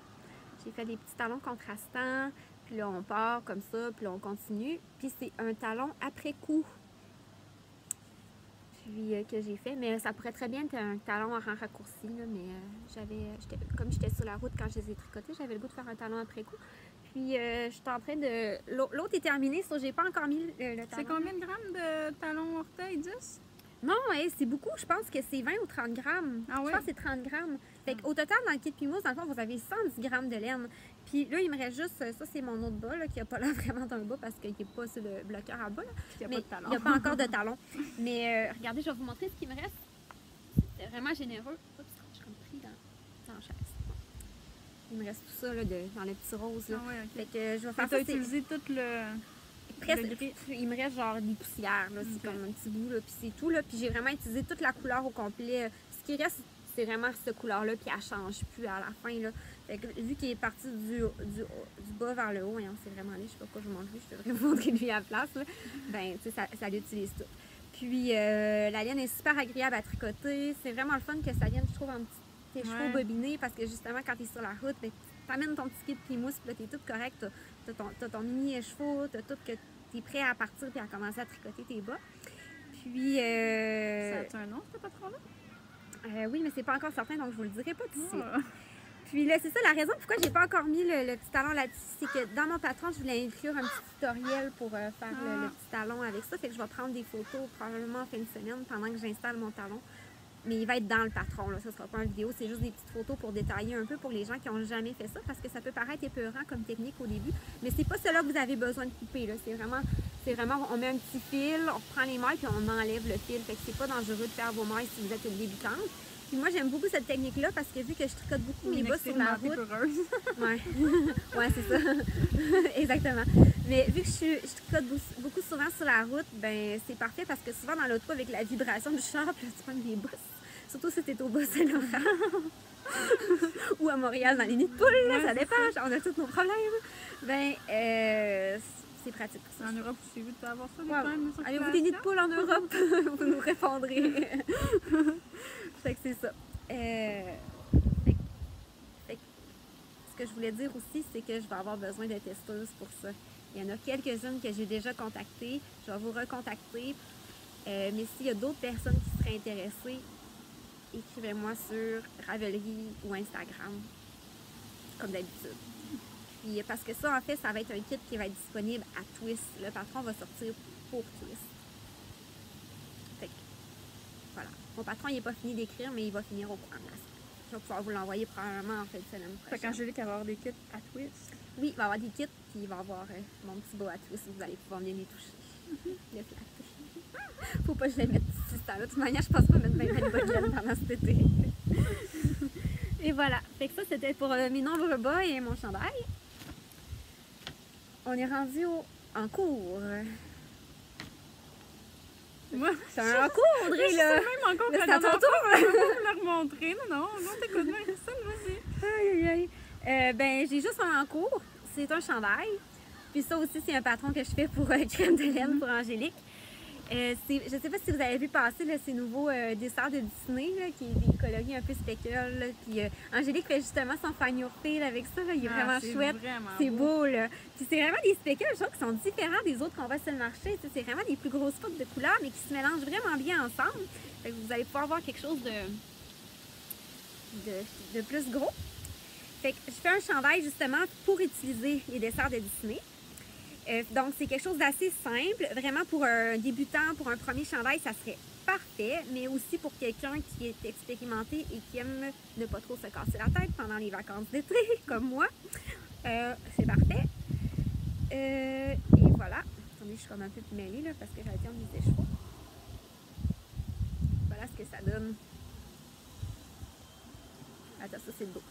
J'ai fait des petits talons contrastants. Puis là, on part comme ça. Puis là, on continue. Puis c'est un talon après coup. Que j'ai fait, mais ça pourrait très bien être un talon en raccourci, là, mais comme j'étais sur la route quand je les ai tricotés, j'avais le goût de faire un talon après coup. Puis je suis en train de... L'autre est terminé, ça j'ai pas encore mis le talon. C'est combien de grammes de talon orteil? 10? Non, c'est beaucoup. Je pense que c'est 20 ou 30 grammes. Ah oui? Je pense que c'est 30 grammes. Fait qu'au total, dans le kit Pimousse, dans le fond, vous avez 110 grammes de laine. Puis là, il me reste juste... Ça, c'est mon autre bas, là, qui n'a pas l'air vraiment d'un bas parce qu'il n'est pas sur le bloqueur à bas. Là. Il n'y a pas de talon. Il n'y a pas encore de talon. Mais regardez, je vais vous montrer ce qui me reste. C'est vraiment généreux. Oups, je suis comme pris dans la chaise. Il me reste tout ça là, dans le petit rose. Là. Ah oui, ok. Fait que je vais faire ça. ça. Tu as utilisé tout le... Presque, il me reste genre des poussières, là, c'est comme un petit bout, là, puis c'est tout, là, puis j'ai vraiment utilisé toute la couleur au complet. Ce qui reste, c'est vraiment cette couleur-là, puis elle change plus à la fin, là. Fait que, vu qu'il est parti du bas vers le haut, hein, c'est vraiment laid, je sais pas pourquoi je vous montre lui, je devrais vous montrer lui à la place, là. Ben, tu sais, ça l'utilise tout. Puis, la laine est super agréable à tricoter, c'est vraiment le fun que ça vienne, je trouve, en petit écheveau bobiné, parce que justement, quand tu es sur la route, ben, t'amènes ton petit kit de Pimousse, puis là, t'es tout correct, t'as ton mini écheveau, t'as tout que t'es prêt à partir puis à commencer à tricoter tes bas. Puis... Ça a un nom, ce patron-là? Oui, mais c'est pas encore certain, donc je vous le dirai pas tout de suite. Oh. Puis là, c'est ça, la raison pourquoi j'ai pas encore mis le petit talon là-dessus, c'est que dans mon patron, je voulais inclure un petit tutoriel pour faire le petit talon avec ça. Fait que je vais prendre des photos probablement en fin de semaine pendant que j'installe mon talon. Mais il va être dans le patron, là. Ça sera pas une vidéo, c'est juste des petites photos pour détailler un peu pour les gens qui n'ont jamais fait ça, parce que ça peut paraître épeurant comme technique au début, mais c'est pas cela que vous avez besoin de couper, là. C'est vraiment, on met un petit fil, on reprend les mailles puis on enlève le fil. Fait que c'est pas dangereux de faire vos mailles si vous êtes une débutante. Puis moi, j'aime beaucoup cette technique-là parce que vu que je tricote beaucoup mes bas sur la route... Ouais, ouais, c'est ça. Exactement. Mais vu que je tricote beaucoup souvent sur la route, ben c'est parfait parce que souvent dans l'auto, avec la vibration du char, puis là, tu prends des bosses. Surtout si t'es au Bas-Saint-Laurent. Ou à Montréal, dans les nids de poules, là, ça dépend, on a tous nos problèmes. Ben, c'est pratique pour ça. En Europe aussi, vous devez avoir ça, des ouais. problèmes de Avez-vous des nids de poules en Europe? Vous nous répondrez. Fait que c'est ça. Ce que je voulais dire aussi, c'est que je vais avoir besoin de testeuses pour ça. Il y en a quelques-unes que j'ai déjà contactées. Je vais vous recontacter. Mais s'il y a d'autres personnes qui seraient intéressées, écrivez-moi sur Ravelry ou Instagram, comme d'habitude. Puis parce que ça, en fait, ça va être un kit qui va être disponible à Twist. Le patron va sortir pour Twist. Fait que, voilà. Mon patron, il n'est pas fini d'écrire, mais il va finir au courant de la semaine. Je vais pouvoir vous l'envoyer probablement en fin de semaine prochaine. Fait qu'Angélique va avoir des kits à Twist. Oui, il va y avoir des kits, puis il va y avoir mon petit beau à Twist. Vous allez pouvoir venir les toucher. Les flatter. Faut pas que je les mette ici, ce temps-là. De toute manière, je pense pas mettre bien de bottes pendant cet été. Et voilà. Fait que ça, c'était pour mes nombreux bas et mon chandail. On est rendu en cours. Moi, c'est un cours, Audrey, là! même encore Là, que c'est à la ton tour! me la remontrer. Non, t'écoutes bien, Christine, vas-y. Aïe, aïe, aïe. Ben, j'ai juste un cours. C'est un chandail. Puis ça aussi, c'est un patron que je fais pour Crème de laine pour Angélique. Je ne sais pas si vous avez vu passer là, ces nouveaux dessins de Disney, là, qui est des coloris un peu speckle. Puis Angélique fait justement son fan your feel avec ça. Là, il est vraiment chouette. C'est beau. Là. Puis c'est vraiment des speckles, je trouve, qui sont différents des autres qu'on voit sur le marché. C'est vraiment des plus grosses spots de couleurs, mais qui se mélangent vraiment bien ensemble. Fait que vous allez pouvoir avoir quelque chose de plus gros. Fait que je fais un chandail justement pour utiliser les desserts de Disney. Donc, c'est quelque chose d'assez simple. Vraiment, pour un débutant, pour un premier chandail, ça serait parfait. Mais aussi pour quelqu'un qui est expérimenté et qui aime ne pas trop se casser la tête pendant les vacances d'été, comme moi. C'est parfait. Et voilà. Attendez, je suis comme un peu mêlée là, parce que j'ai été en mise des chevaux. Voilà ce que ça donne. Attends, ça, c'est beau.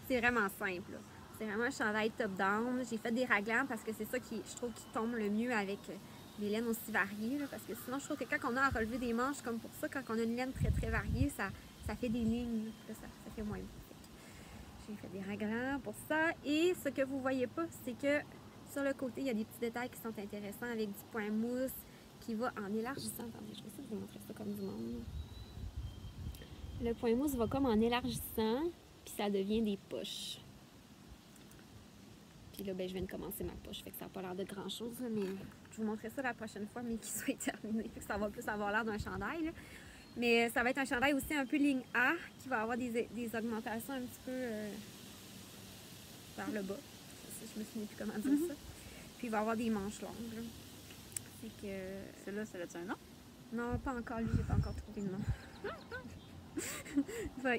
C'est vraiment simple, là. C'est vraiment un chandail top-down. J'ai fait des raglans parce que c'est ça qui, je trouve, qui tombe le mieux avec des laines aussi variées. Là, parce que sinon, je trouve que quand on a à relever des manches comme pour ça, quand on a une laine très, très variée, ça fait des lignes. Là, ça fait moins beau. J'ai fait des raglans pour ça. Et ce que vous voyez pas, c'est que sur le côté, il y a des petits détails qui sont intéressants avec du point mousse qui va en élargissant. Attendez, je vais essayer de vous montrer ça comme du monde. Le point mousse va comme en élargissant, puis ça devient des poches. Puis là, ben, je viens de commencer ma poche, fait que ça n'a pas l'air de grand-chose, mais je vous montrerai ça la prochaine fois, mais qu'il soit terminé, fait que ça va plus avoir l'air d'un chandail. Là. Mais ça va être un chandail aussi un peu ligne A, qui va avoir des augmentations un petit peu vers le bas. Je me souviens plus comment dire ça. Puis il va avoir des manches longues. Là. Fait que... Celui-là, c'est un nom? Non, pas encore, lui, j'ai pas encore trouvé le nom.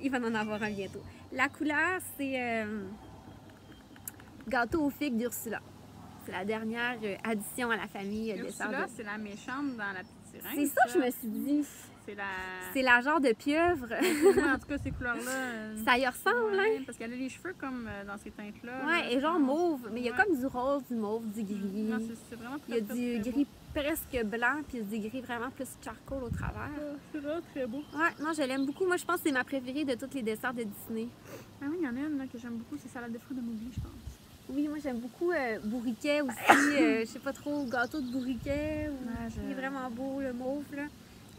Il va en avoir un bientôt. La couleur, c'est... Gâteau aux figues d'Ursula. C'est la dernière addition à la famille. Ursula, c'est la méchante dans la petite sirène. C'est ça que je me suis dit. C'est la genre de pieuvre. Moi, en tout cas, ces couleurs-là... ça y ressemble, hein? Parce qu'elle a les cheveux comme dans ces teintes-là. Ouais, et genre mauve. Mais il y a comme du rose, du mauve, du gris. Non, c'est vraiment très, il y a du gris presque blanc, puis du gris vraiment plus charcoal au travers. C'est vraiment très beau. Ouais, non, je l'aime beaucoup. Moi, je pense que c'est ma préférée de tous les desserts de Disney. Ah oui, il y en a une là, que j'aime beaucoup, c'est salade de fruits de Mowgli, je pense. Oui, moi j'aime beaucoup bourriquet aussi. Je sais pas trop, gâteau de bourriquet. Il est vraiment beau, le mauve, là.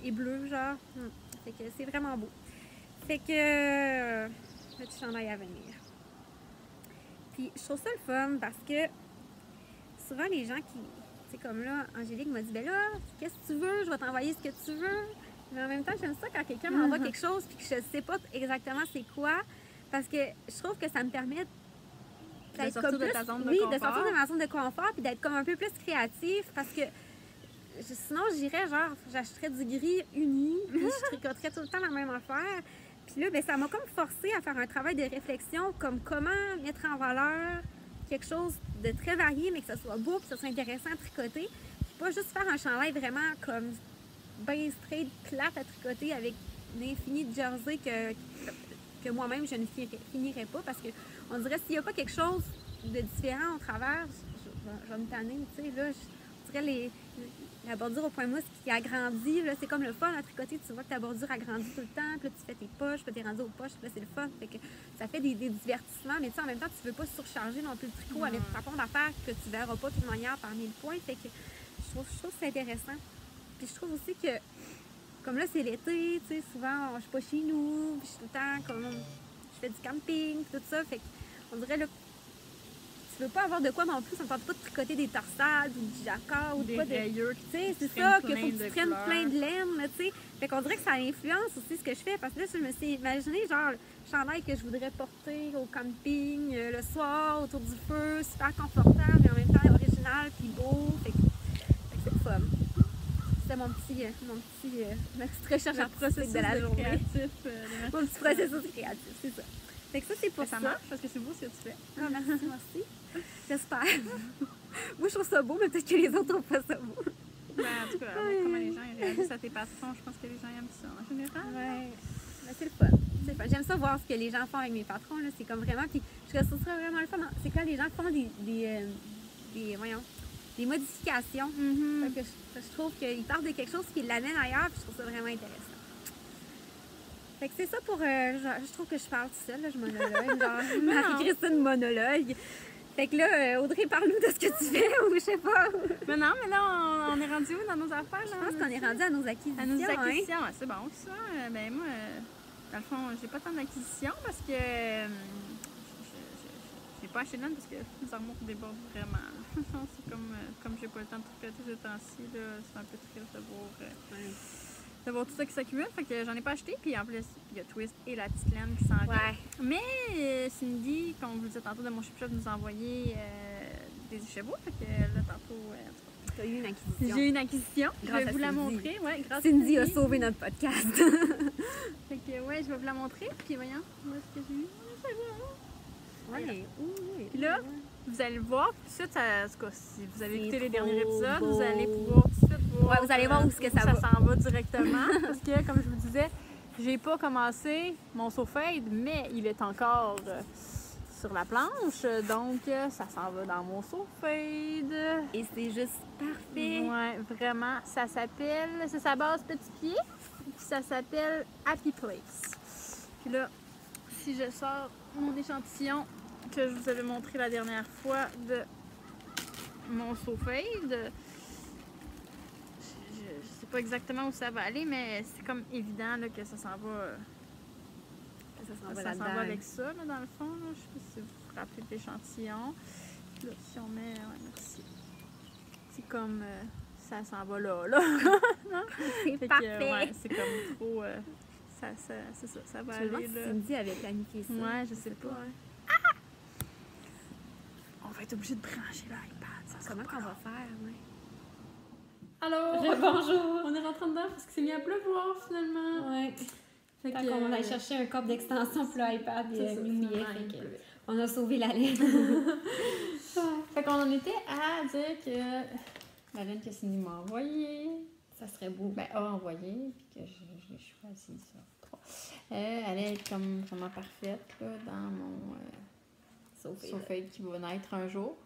Et bleu, genre. Fait que c'est vraiment beau. Fait que petit chandail à venir. Puis je trouve ça le fun parce que souvent les gens qui. C'est comme là, Angélique m'a dit, ben là, qu'est-ce que tu veux? Je vais t'envoyer ce que tu veux. Mais en même temps, j'aime ça quand quelqu'un m'envoie quelque chose puis que je sais pas exactement c'est quoi. Parce que je trouve que ça me permet de sortir de ta zone de confort. De sortir de ma zone de confort puis d'être comme un peu plus créatif parce que sinon j'irais genre j'achèterais du gris uni puis je tricoterais tout le temps la même affaire puis là ben ça m'a comme forcé à faire un travail de réflexion comme comment mettre en valeur quelque chose de très varié mais que ça soit beau puis que ça soit intéressant à tricoter puis pas juste faire un chandail vraiment comme bien straight plate à tricoter avec l'infini de jersey que moi-même je ne finirais pas parce que on dirait s'il n'y a pas quelque chose de différent au travers, je vais me tanner, tu sais, là, je dirais la bordure au point mousse qui agrandit, là, c'est comme le fun à tricoter, tu vois que ta bordure agrandit tout le temps, puis là, tu fais tes poches, puis t'es rendu aux poches, puis là, c'est le fun, fait que ça fait des divertissements, mais tu sais, en même temps, tu veux pas surcharger non plus le tricot avec ta pompe d'affaires que tu verras pas de toute manière par 1000 points, fait que je trouve que c'est intéressant. Puis je trouve aussi que, comme là, c'est l'été, tu sais, souvent, je suis pas chez nous, puis je suis tout le temps, comme, je fais du camping, tout ça, fait qu'on dirait, là, tu veux pas avoir de quoi non plus, ça me tente pas de tricoter des torsades ou du jacquard ou des pas de rayures, tu sais, c'est ça, qu'il faut que tu prennes plein de laine, tu sais. Fait qu'on dirait que ça influence aussi ce que je fais, parce que là, je me suis imaginé, genre, le chandail que je voudrais porter au camping, le soir, autour du feu, super confortable, mais en même temps original, puis beau, fait que c'est le fun. C'était ma petite recherche artistique de la journée. Mon petit processus créatif, c'est ça. Fait que ça, c'est pour ça. Ça marche parce que c'est beau ce que tu fais. Ah, merci. J'espère. Moi, je trouve ça beau, mais peut-être que les autres trouvent pas ça beau. Ben, en tout cas, comment les gens réagissent à tes patrons, je pense que les gens aiment ça en général. Ouais. Ben, c'est le fun. J'aime ça voir ce que les gens font avec mes patrons. C'est comme vraiment. Puis je trouve ça vraiment le fun. C'est quand les gens font des des modifications. Fait que je trouve qu'il part de quelque chose qui l'amène ailleurs, puis je trouve ça vraiment intéressant. Fait que c'est ça pour... je trouve que je parle tout seul, là, je monologue. Genre, Marie-Christine monologue. Fait que là, Audrey, parle-nous de ce que tu fais, ou je sais pas. Mais non, mais là, on est rendu où dans nos affaires? Là? Je pense qu'on est rendu à nos acquisitions. À nos acquisitions, hein? C'est bon, ça. Ben moi, dans le fond, j'ai pas tant d'acquisitions parce que j'ai pas acheté de laine parce que les armoires débordent vraiment. C'est comme j'ai pas le temps de tricoter ces temps-ci, c'est un peu triste de voir tout ça qui s'accumule. Fait que j'en ai pas acheté. Puis en plus, il y a Twist et la petite laine qui s'en vient. Ouais. Mais Cindy, comme vous le disiez tantôt de mon chip-shop, nous a envoyé des écheveaux. Fait que là, tantôt, tu as eu une acquisition. J'ai eu une acquisition. Grâce je vais vous la Cindy. montrer. Ouais, grâce Cindy à a sauvé notre podcast. Fait que ouais, je vais vous la montrer. Puis voyons, où est-ce que j'ai eu? C'est bon. Ouais. Puis là, vous allez le voir. Tout de suite, si vous avez écouté les trop derniers épisodes, beau. vous allez pouvoir tout de suite voir. Ouais, vous allez voir où est-ce que ça va. s'en va directement. Parce que, comme je vous disais, j'ai pas commencé mon sew fade, mais il est encore sur la planche. Donc, ça s'en va dans mon sew fade. Et c'est juste parfait. Ouais, vraiment. Ça s'appelle, c'est sa base petit pied. Puis ça s'appelle Happy Place. Puis là, si je sors mon échantillon que je vous avais montré la dernière fois de mon sew fade, je sais pas exactement où ça va aller, mais c'est comme évident là, que ça s'en va. Ça s'en va avec ça, là, dans le fond. Là. Je sais pas si vous vous rappelez de l'échantillon. Là, si on met. Ouais, merci. C'est comme. Ça s'en va là. C'est parfait. Ouais, c'est comme trop. C'est ça. Ça va Je me demande aller si là. Cindy avait planifié ça. Ouais, je sais pas. Ah! On va être obligé de brancher l'iPad. Comment qu'on va faire, ouais? Alors, Bonjour! on est rentré dedans parce qu'il s'est mis à pleuvoir finalement. Ouais. Fait Quand on allait chercher un corps d'extension pour l'iPad, il C'est ça, nous mouillait. finalement, il Fait que pleuvait. on a sauvé la laine. Fait qu'on en était à dire que la laine que Cindy m'a envoyée, Ça serait beau. ben a envoyé, puis que j'ai choisi ça. Elle est comme vraiment parfaite là, dans mon sew fade qui va naître un jour.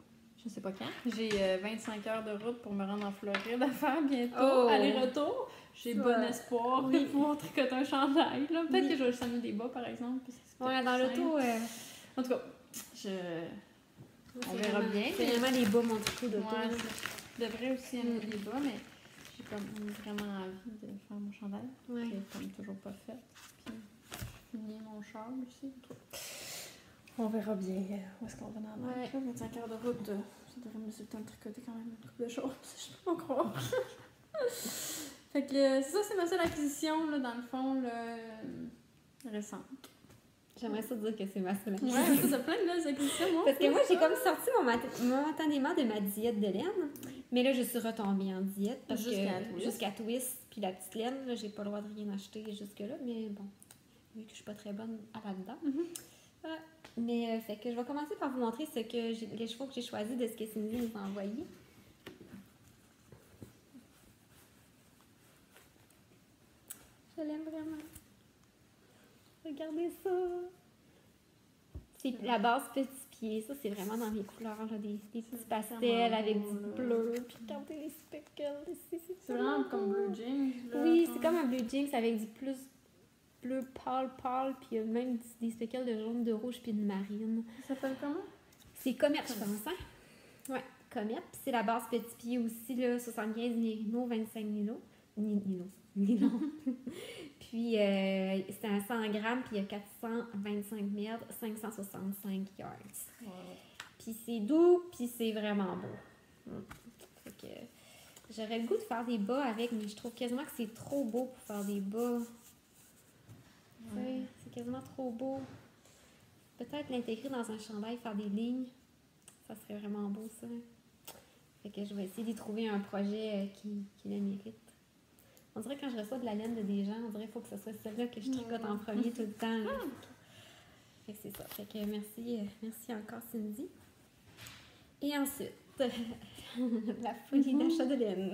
Je sais pas quand. J'ai 25 heures de route pour me rendre en Floride à faire bientôt. Oh. Aller-retour. J'ai Ça. bon espoir de pouvoir tricoter un chandail. Là. Peut-être que je vais juste amener des bas, par exemple. Parce que c'est Ouais, dans peut-être l'auto, En tout cas, on verra bien. C'est vraiment les bas, mon tricot d'auto. Ouais, je devrais aussi amener des bas, mais j'ai comme vraiment envie de faire mon chandail. Ouais. Que j'ai comme toujours pas fait. Puis je finis mon char aussi. On verra bien où est-ce qu'on va en aller. 25 heures de route, ça devrait me laisser le temps de tricoter quand même une couple de choses. Je peux pas croire. Fait que c'est ma seule acquisition, là, dans le fond, récente. J'aimerais ça dire que c'est ma seule Ouais, acquisition. ça plein de belles acquisitions, moi. Parce que moi, j'ai comme sorti momentanément de ma diète de laine. Mais là, je suis retombée en diète. Parce jusqu'à Twist, puis la petite laine, là, j'ai pas le droit de rien acheter jusque-là. Mais bon, vu que je suis pas très bonne à là-dedans. Voilà. Mais fait que je vais commencer par vous montrer les chevaux que j'ai choisis de ce que Cindy nous a envoyé. Je l'aime vraiment. Regardez ça. C'est la base petit pied. Ça, c'est vraiment dans mes couleurs. Là, des petits pastels avec du bleu. Puis regardez les speckles ici. C'est vraiment comme blue jeans. Là, oui, c'est comme un blue jeans avec du plus bleu pâle. Puis même des speckles de jaune, de rouge, puis de marine. Ça s'appelle comment? C'est Comet, je pense, hein? Ouais, Comet. Puis c'est la base petit pied aussi, là, 75 Nino, 25 Nino. Nino. Puis c'est un 100 grammes, puis il y a 425 mètres, 565 yards. Wow. Puis c'est doux, puis c'est vraiment beau. Fait que j'aurais le goût de faire des bas avec, mais je trouve quasiment que c'est trop beau pour faire des bas. Ouais. C'est quasiment trop beau. Peut-être l'intégrer dans un chandail, faire des lignes. Ça serait vraiment beau, ça. Fait que je vais essayer d'y trouver un projet qui le mérite. On dirait que quand je reçois de la laine de des gens, on dirait qu'il faut que ce soit celle-là que je tricote en premier tout le temps. Là. Fait que c'est ça. Fait que merci encore Cindy. Et ensuite, la folie d'achat de laine.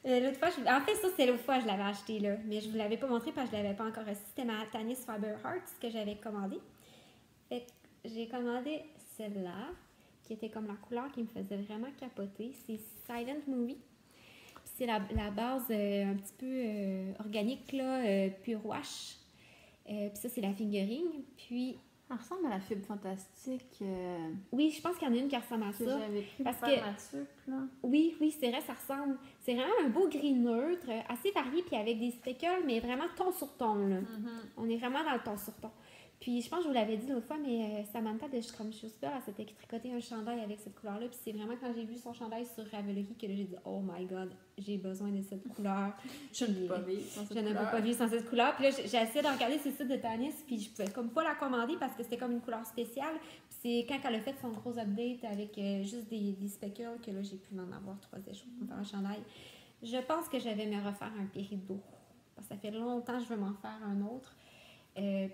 L'autre fois, en fait, ça c'est l'autre fois que je l'avais acheté là, mais je ne vous l'avais pas montré parce que je ne l'avais pas encore reçu. C'était ma Tanis Fiber Hearts que j'avais commandée. Fait que j'ai commandé celle-là, qui était comme la couleur qui me faisait vraiment capoter. C'est Silent Movie. Puis c'est la base un petit peu organique, là, pure wash. Puis ça, c'est la fingering. Puis... Ça ressemble à la fibre fantastique. Oui, je pense qu'il y en a une qui ressemble à Que ça. j'avais pris Parce pour que- faire ma sucre, là. Oui, c'est vrai, ça ressemble. C'est vraiment un beau gris neutre, assez varié, puis avec des speckles, mais vraiment ton sur ton, là. On est vraiment dans le ton sur ton. Puis je pense que je vous l'avais dit l'autre fois, mais Samantha de Comme Super, elle s'était tricoté un chandail avec cette couleur-là. Puis c'est vraiment quand j'ai vu son chandail sur Ravelry que là, j'ai dit « Oh my God, j'ai besoin de cette couleur. » Je ne peux pas vivre sans cette Je ne peux couleur. pas vivre sans cette couleur. Puis là, j'ai essayé de regarder ses sites de Tanis, puis je pouvais comme pas la commander parce que c'était comme une couleur spéciale. Puis c'est quand elle a fait son gros update avec juste des speckles que là, j'ai pu en avoir 3 échos pour me faire un chandail. Je pense que je vais me refaire un péridot. Parce que ça fait longtemps que je veux m'en faire un autre.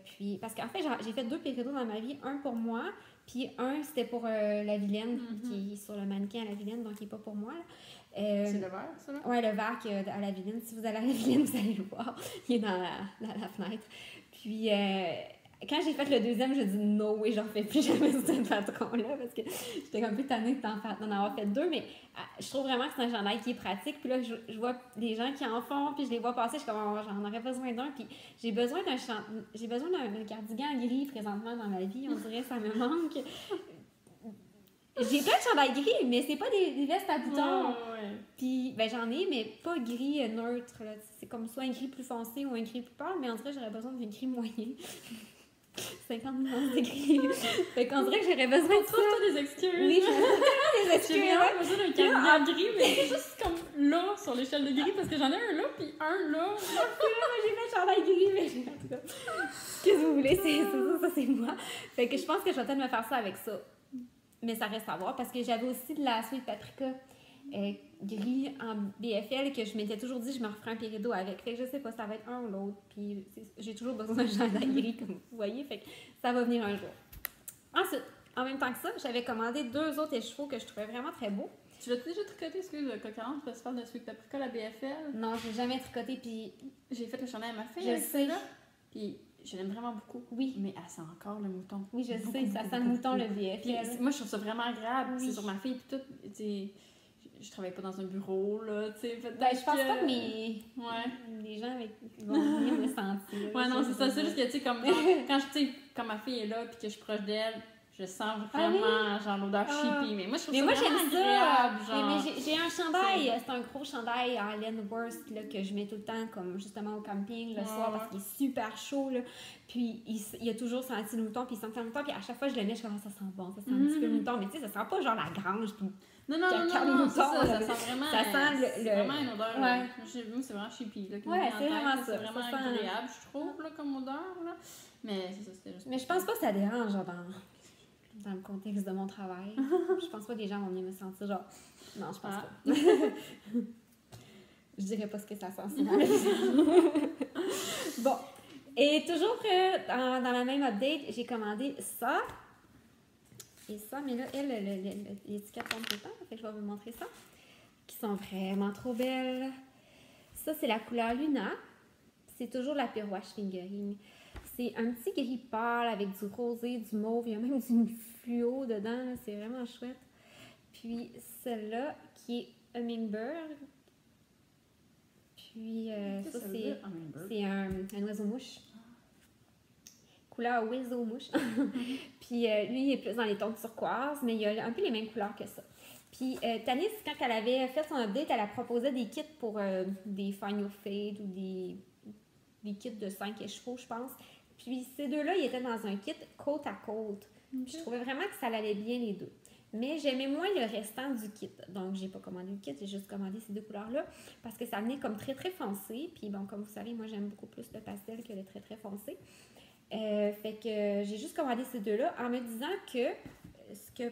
Puis, parce qu'en fait, j'ai fait 2 péridots dans ma vie. Un pour moi, puis un, c'était pour la vilaine, qui est sur le mannequin à la vilaine, donc il n'est pas pour moi. C'est le vert, ça, là? Oui, le vert qu'il y a à la vilaine. Si vous allez à la vilaine, vous allez le voir. Il est dans la fenêtre. Puis, quand j'ai fait le deuxième, j'ai dit no way, j'en fais plus jamais ce patron-là parce que j'étais comme plus tannée d'en avoir fait 2. Mais je trouve vraiment que c'est un chandail qui est pratique. Puis là, je vois des gens qui en font, puis je les vois passer. Je suis comme, oh, j'en aurais besoin d'un. Puis j'ai besoin d'un cardigan gris présentement dans ma vie. On dirait que ça me manque. J'ai plein de chandails gris, mais c'est pas des vestes à boutons. Ouais. Puis, ben j'en ai, mais pas gris neutre. Là. C'est comme soit un gris plus foncé ou un gris plus pâle, mais on dirait que j'aurais besoin d'un gris moyen. 50 nuances de gris. Fait qu'on dirait que j'aurais besoin de ça. Trouve-toi des excuses. Oui, j'ai des J'ai excuses. vraiment besoin d'un cardigan gris, mais c'est juste comme là, sur l'échelle de gris, parce que j'en ai un là, puis un là. J'ai fait le chandail gris, mais en tout cas. Qu'est-ce que vous voulez? Ça, c'est moi. Fait que je pense que je vais peut-être me faire ça avec ça. Mais ça reste à voir, parce que j'avais aussi de la Sweet Paprika gris en BFL que je m'étais toujours dit je me referais un péridot avec. Fait que je sais pas, ça va être un ou l'autre. Puis j'ai toujours besoin d'un chandail gris, comme vous voyez. Fait que ça va venir un jour. Ensuite, en même temps que ça, j'avais commandé 2 autres écheveaux que je trouvais vraiment très beaux. Tu l'as déjà tricoté, excuse, le coq-40, tu vas se faire de Sweet Paprika, la BFL? Non, j'ai jamais tricoté, puis J'ai fait le chandail à ma fille. je avec sais. ça, puis je l'aime vraiment beaucoup. Oui. Mais elle sent encore le mouton. Oui, je Beaucoup, sais, ça beaucoup, sent le beaucoup, mouton, le beaucoup. Puis, BFL. moi, je trouve ça vraiment agréable. Oui. C'est sur ma fille, puis tout. Tu sais, je travaille pas dans un bureau, là, tu sais. Ben, je pense pas que Ouais. les gens vont venir me sentir. Ouais, non, c'est ça. C'est juste que, tu sais, comme quand quand ma fille est là, puis que je suis proche d'elle, je sens vraiment, genre, l'odeur chippie. Mais moi, je trouve Mais ça moi, vraiment j'aime ça. agréable, genre. Mais j'ai un chandail, c'est un gros chandail en laine Wurst là, que je mets tout le temps, comme justement au camping le soir, parce qu'il est super chaud. Là. Puis il a toujours senti le mouton, puis il sent le mouton, puis à chaque fois que je le mets, je commence, ça sent bon, ça sent un petit peu le mouton. Mais tu sais, ça sent pas genre la grange, puis Non, caca de non, mouton, c'est ça, là. ça sent vraiment. Ça sent c'est le- vraiment une odeur. Ouais. Moi, c'est vraiment chippie, là. qui me Ouais, vient en c'est tête, vraiment là. ça. C'est vraiment Ça sent- agréable, je trouve, là, comme odeur, là. Mais c'est ça, c'était juste. Mais je pense pas que ça dérange genre, dans le contexte de mon travail. Je pense pas que les gens vont venir me sentir genre. Non, je pense Ah. pas. Je dirais pas ce que ça sent sinon. Bon. Et toujours dans la même update, j'ai commandé ça. Et ça, mais là, l'étiquette tombe tout le temps, fait que je vais vous montrer ça. Qui sont vraiment trop belles. Ça, c'est la couleur Luna. C'est toujours la Pure Wash Fingering. C'est un petit gris pâle avec du rosé, du mauve. Il y a même du fluo dedans. là. C'est vraiment chouette. Puis celle-là, qui est Hummingbird. Puis ça, c'est un oiseau-mouche. Couleur oiseau-mouche. Puis lui, il est plus dans les tons de turquoise, mais il a un peu les mêmes couleurs que ça. Puis Tanis, quand elle avait fait son update, elle a proposé des kits pour des Final Fade ou des kits de 5 écheveaux, je pense. Puis ces deux-là, ils étaient dans un kit côte à côte. Puis je trouvais vraiment que ça allait bien les deux. Mais j'aimais moins le restant du kit. Donc, j'ai pas commandé le kit, j'ai juste commandé ces 2 couleurs-là parce que ça venait comme très, très foncé. Puis bon, comme vous savez, moi, j'aime beaucoup plus le pastel que le très, très foncé. Fait que j'ai juste commandé ces 2-là en me disant que ce que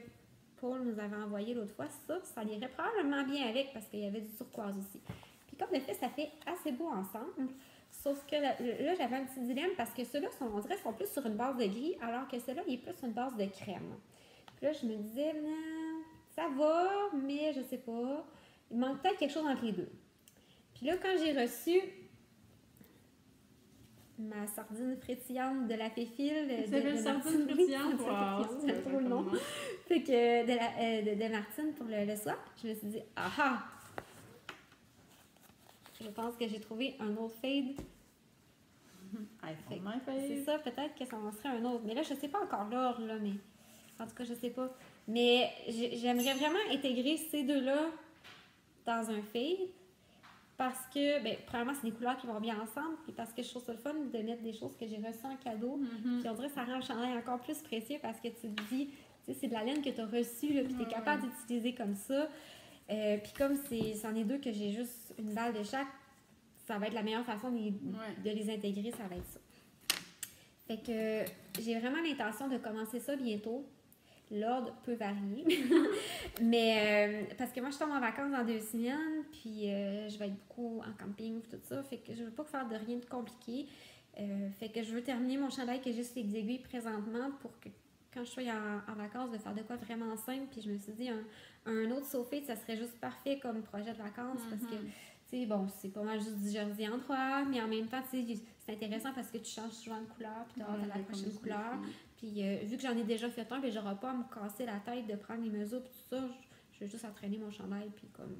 Paul nous avait envoyé l'autre fois, ça irait probablement bien avec parce qu'il y avait du turquoise aussi. Puis comme de fait, ça fait assez beau ensemble. Sauf que là j'avais un petit dilemme parce que ceux-là, on dirait, sont plus sur une base de gris, alors que ceux-là, il est plus sur une base de crème. Puis là, je me disais, non, ça va, mais je sais pas. Il manque peut-être quelque chose entre les deux. Puis là, quand j'ai reçu ma sardine frétillante de la Féfile. Ça s'appelle sardine frétillante? Wow, c'est trop le nom. Fait que de Martine pour le swap, je me suis dit, ah! Je pense que j'ai trouvé un autre fade. C'est ça, peut-être que ça en serait un autre. Mais là, je sais pas encore l'ordre, là, mais... En tout cas, je sais pas. Mais j'aimerais vraiment intégrer ces deux-là dans un fade. Parce que, premièrement, c'est des couleurs qui vont bien ensemble. Puis parce que je trouve ça le fun de mettre des choses que j'ai reçues en cadeau. Puis on dirait que ça rend le chandail encore plus précieux parce que tu te dis, tu sais, c'est de la laine que tu as reçue, là, puis tu es capable d'utiliser comme ça. Puis comme c'en est deux que j'ai juste une balle de chaque, ça va être la meilleure façon de les intégrer, ça va être ça. Fait que j'ai vraiment l'intention de commencer ça bientôt. L'ordre peut varier. Mais parce que moi, je tombe en vacances dans 2 semaines, puis je vais être beaucoup en camping, tout ça. Fait que je veux pas faire de rien de compliqué. Fait que je veux terminer mon chandail que j'ai juste les aiguilles présentement pour que quand je sois en vacances, de faire de quoi vraiment simple. Puis je me suis dit, un autre soffit, ça serait juste parfait comme projet de vacances parce que, tu sais, bon, c'est pas mal juste du jersey en 3, mais en même temps, tu sais, c'est intéressant parce que tu changes souvent de couleur, puis tu as la prochaine couleur. Puis vu que j'en ai déjà fait un, j'aurai pas à me casser la tête de prendre les mesures, puis tout ça. Je vais juste entraîner mon chandail, puis comme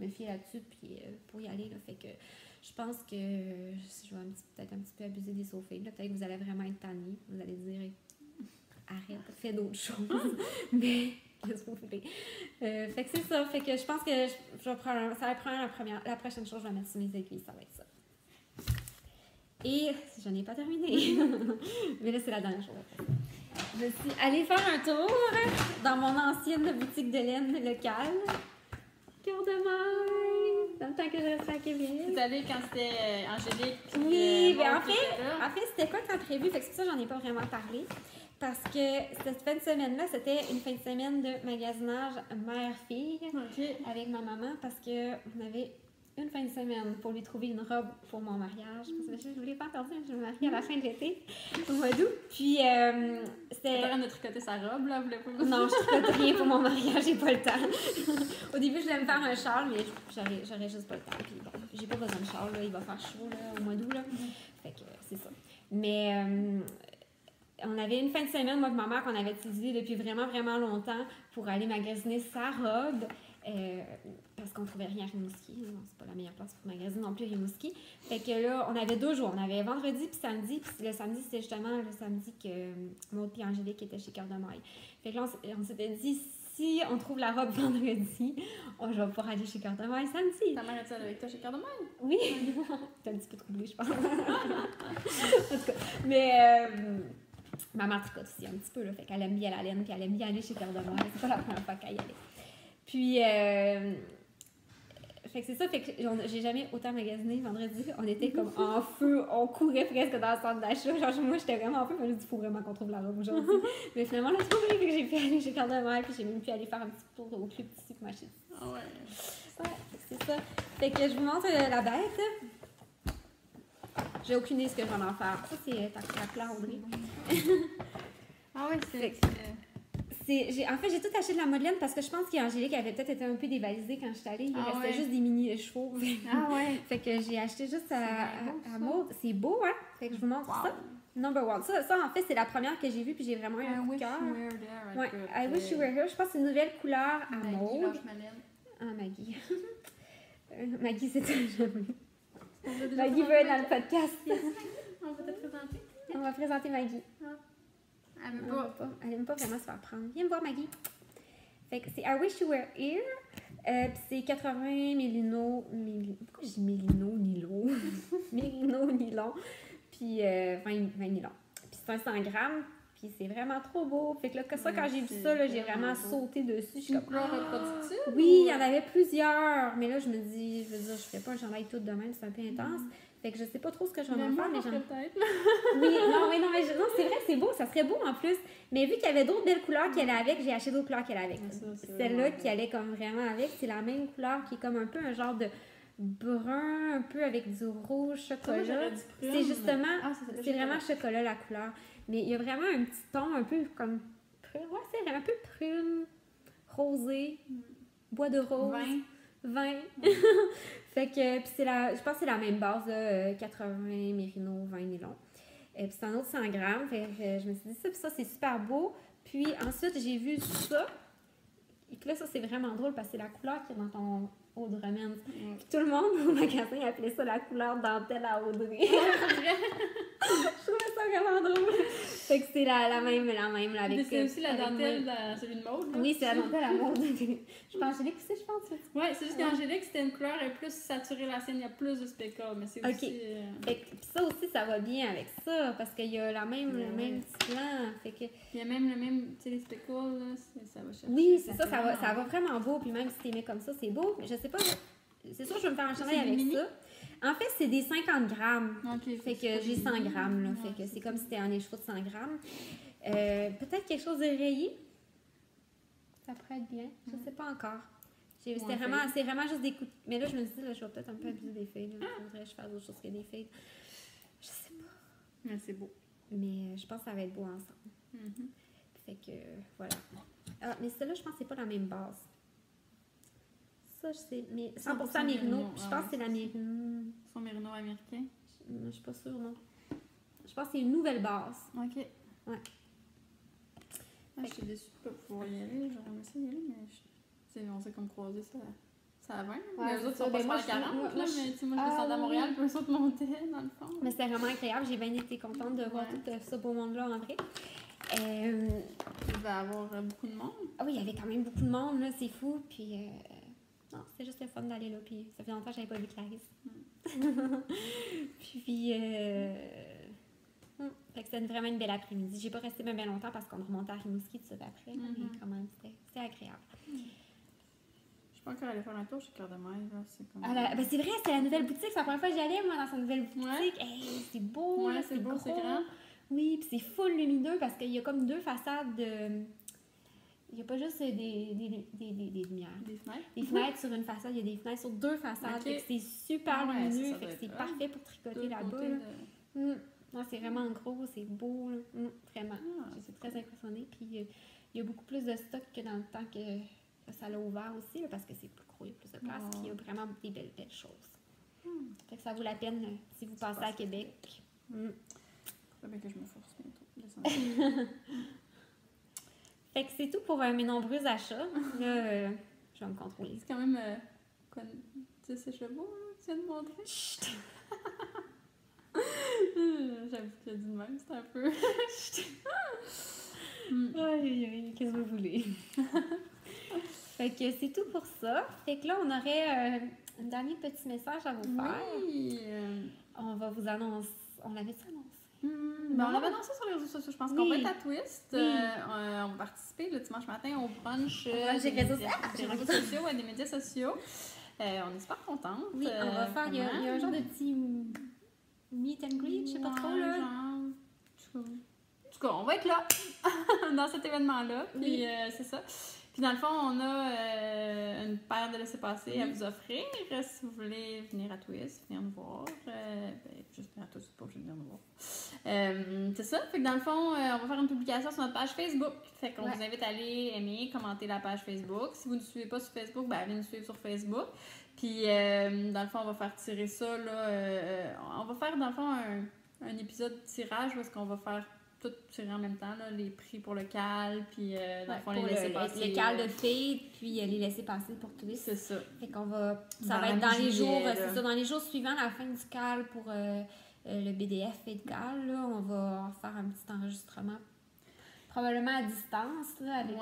me fier là-dessus, puis pour y aller. Là. Fait que je pense que je vais peut-être un petit peu abuser des soffits. Peut-être que vous allez vraiment être tanné. Vous allez dire, arrête, fais d'autres choses. Mais laisse-moi couper. Fait que c'est ça. Fait que je pense que je vais prendre, ça va prendre la prochaine chose, je vais mettre sur mes aiguilles, ça va être ça. Et je n'ai pas terminé. Mais là, c'est la dernière chose. Je suis allée faire un tour dans mon ancienne boutique de laine locale. Cœur de maille! Dans le temps que je restais à Québec. Tu es allée quand c'était Angélique? Oui, mais en fait, c'était quoi quand prévu? Fait que c'est pour ça que j'en ai pas vraiment parlé. Parce que cette fin de semaine-là, c'était une fin de semaine de magasinage mère-fille avec ma maman parce qu'on avait une fin de semaine pour lui trouver une robe pour mon mariage. Parce que je voulais pas perdre, je me marie à la fin de l'été, au mois d'août. Puis c'était... T'as de tricoter sa robe, là? Voulais pas... Non, je tricote rien pour mon mariage, j'ai pas le temps. Au début, je voulais me faire un châle, mais j'aurais juste pas le temps. Puis bon, j'ai pas besoin de châle, là, il va faire chaud là, au mois d'août. Là. Fait que c'est ça. Mais... on avait une fin de semaine, moi et ma mère, qu'on avait utilisé depuis vraiment, vraiment longtemps pour aller magasiner sa robe. Parce qu'on trouvait rien à Rimouski. Non, c'est pas la meilleure place pour magasiner non plus Rimouski. Fait que là, on avait 2 jours. On avait vendredi puis samedi. Puis le samedi, c'était justement le samedi que Maud et Angélique étaient chez Cœur de Maille. Fait que là, on s'était dit, si on trouve la robe vendredi, je vais pouvoir aller chez Cœur de Maille samedi. Ta mère est avec toi chez Cœur de Maille? Oui. T'es un petit peu troublée, je pense. En tout cas. Mais... ma mère tricote aussi un petit peu, là, fait qu'elle aime bien la laine, puis elle aime bien aller chez Cœur de Maille. C'est pas la première fois qu'elle y allait. Puis, fait que c'est ça, fait que j'ai jamais autant magasiné vendredi. On était comme en feu, on courait presque dans le centre d'achat. Genre, moi, j'étais vraiment en feu, mais je dis, il faut vraiment qu'on trouve la robe aujourd'hui. Mais finalement, on l'a trouvé, fait que j'ai pu aller chez Cœur de Maille, puis j'ai même pu aller faire un petit tour au plus petit pour m'acheter. Ah ouais. Ouais, c'est ça. Fait que je vous montre la bête. J'ai aucune idée de ce que je vais en faire. Ça, c'est ta plan, Audrey. Ah oui, c'est... En fait, j'ai tout acheté de la modelette parce que je pense qu'Angélique avait peut-être été un peu dévalisée quand je suis allée. Il restait juste des mini chevaux. Ah ouais. Fait que j'ai acheté juste à Maud. C'est beau, hein? Fait que je vous montre ça. Number one. Ça, en fait, c'est la première que j'ai vue puis j'ai vraiment eu un coup de cœur. Ouais, I wish you were here. Je pense que c'est une nouvelle couleur à Maud. Ah, Maggie. Maggie, c'était jamais. Maggie veut être dans le podcast. On va te présenter. On va présenter Maggie. Elle aime pas vraiment se faire prendre. Viens me voir, Maggie. Fait que c'est I Wish You Were Here. Puis c'est 80 mélino. Pourquoi je dis mélino, nylon? Mélino, nylon. Puis 20 nylon. Puis c'est un 100 grammes. Puis c'est vraiment trop beau. Fait que là, ça, quand j'ai vu ça, là, j'ai vraiment sauté dessus. Je suis comme, oui, il y en avait plusieurs. Mais là, je me dis, je fais pas un chandail tout de même, c'est un peu intense. Fait que je sais pas trop ce que je vais en faire, mais peut-être. Oui, non, c'est vrai, c'est beau, ça serait beau en plus. Mais vu qu'il y avait d'autres belles couleurs qui allaient avec, j'ai acheté d'autres couleurs qui allaient avec. Celle-là qui allait comme vraiment avec, c'est la même couleur qui est comme un peu un genre de brun, un peu avec du rouge chocolat. C'est justement, c'est vraiment chocolat la couleur. Mais il y a vraiment un petit ton un peu comme prune. Ouais, c'est un peu prune, rosé, bois de rose. 20. Fait que, puis je pense que c'est la même base, là, 80 mérino, 20 nylon. Et puis c'est un autre 100 grammes. Fait que je me suis dit ça, puis ça, c'est super beau. Puis ensuite, j'ai vu ça. Et puis là, ça, c'est vraiment drôle parce que c'est la couleur qui est dans ton eau de remède. Puis tout le monde au magasin appelait ça la couleur dentelle à Audrey. Je trouvais ça vraiment drôle. Fait que c'est la même là, avec... C'est aussi la dentelle dans celui de Maude, là. Oui, c'est la dentelle à Maude. Je pense Angélique aussi, je pense. Ouais, c'est juste qu'Angélique, c'était une couleur plus saturée, la sienne, il y a plus de speckles, mais c'est aussi... Fait que, puis ça aussi, ça va bien avec ça, parce qu'il y a le même petit blanc. Fait que... Il y a même le même, tu sais, les speckles, là, ça va chercher. Oui, c'est ça, ça va vraiment beau, puis même si tu mets comme ça, c'est beau. Je sais pas, c'est sûr que je vais me faire un chandail avec ça. En fait, c'est des 50 grammes. Okay, fait que j'ai 100 grammes, là. Fait que c'est comme si c'était un écheveau de 100 grammes. Peut-être quelque chose de rayé. Ça pourrait être bien. Je sais pas encore. C'est vraiment juste des coups de... Mais là, je me dis, là, je vais peut-être un peu abuser des fades. Il faudrait que je fasse autre chose que des fades. Je sais pas. Mais c'est beau. Mais je pense que ça va être beau ensemble. Fait que, voilà. Ah, mais celle-là, je pense que c'est pas la même base. Ça, je sais. Mais 100% mérino. Je pense que c'est la mérino. Son mérino américain? Je suis pas sûre, non. Je pense que c'est une nouvelle base. OK. Ouais. Je suis déçue de ne pas pouvoir y aller. J'aurais aimé ça y aller, mais on s'est comme croisé ça. Ça a 20. Mais eux autres sont pas à 40. Moi, je descendais à Montréal, puis eux autres montaient, dans le fond. Mais c'était vraiment agréable. J'ai bien été contente de voir tout ce beau monde-là en vrai. Il va y avoir beaucoup de monde. Ah oui, il y avait quand même beaucoup de monde, là. C'est fou. Puis... Non, c'était juste le fun d'aller là, puis ça fait longtemps que j'avais pas vu Clarisse. Puis, fait que c'était vraiment une belle après-midi. J'ai pas resté bien longtemps parce qu'on remontait à Rimouski tout de suite après, mais quand même, c'était agréable. Je suis pas encore allée faire un tour chez Cœur de Maille, là, c'est comme... Ben c'est vrai, c'était la nouvelle boutique, c'est la première fois que j'y allais, moi, dans sa nouvelle boutique. Ouais. Hey, c'est beau, ouais, c'est beau, c'est grand. Oui, puis c'est full lumineux parce qu'il y a comme deux façades de... Il n'y a pas juste des lumières. Des fenêtres? Des fenêtres sur une façade, il y a des fenêtres sur deux façades. Fait que c'est super lumineux, fait que c'est parfait pour tricoter là-bas. Non, c'est vraiment gros, c'est beau, là. Vraiment. C'est très impressionné. Puis il y a beaucoup plus de stock que dans le temps que ça l'a ouvert aussi, là, parce que c'est plus gros, il y a plus de place, puis il y a vraiment des belles choses. Fait que ça vaut la peine si vous passez à Québec. Faut bien que je me force bientôt. Fait que c'est tout pour mes nombreux achats. Là, je vais me contrôler. C'est quand même... tu sais, ces chevaux, là, que tu viens de montrer? Chut! J'avoue qu'il y a du même, c'est un peu... Aïe, qu'est-ce que vous voulez? Fait que c'est tout pour ça. Fait que là, on aurait un dernier petit message à vous faire. Oui! On va vous annoncer... On l'avait-tu annoncé? Ben, on l'avait annoncé sur les réseaux sociaux. Je pense qu'on va être à Twist. On va participer le dimanche matin au brunch des réseaux sociaux et des médias sociaux. On est super contente. Oui, on va faire... Il y a un genre de petit meet and greet, je sais pas trop, là. En tout cas, on va être là dans cet événement-là. Puis c'est ça. Puis dans le fond, on a une paire de laissez-passer à vous offrir. Si vous voulez venir à Twist, venir nous voir. Juste venir à Twist, pas obligé de venir nous voir. C'est ça. Fait que dans le fond, on va faire une publication sur notre page Facebook. Fait qu'on vous invite à aller aimer, commenter la page Facebook. Si vous ne nous suivez pas sur Facebook, allez nous suivre sur Facebook. Puis dans le fond, on va faire tirer ça. Là, on va faire dans le fond un épisode tirage parce qu'on va faire tout tirer en même temps, là, les prix pour le cal, puis dans le fond, les laisser passer. Les cals de filles, puis les laisser passer pour tous. C'est ça. Fait qu'on va... Ça va être dans les jours... C'est ça, dans les jours suivants, la fin du cal pour le BDF et le cal, là, on va faire un petit enregistrement. Probablement à distance, là, avec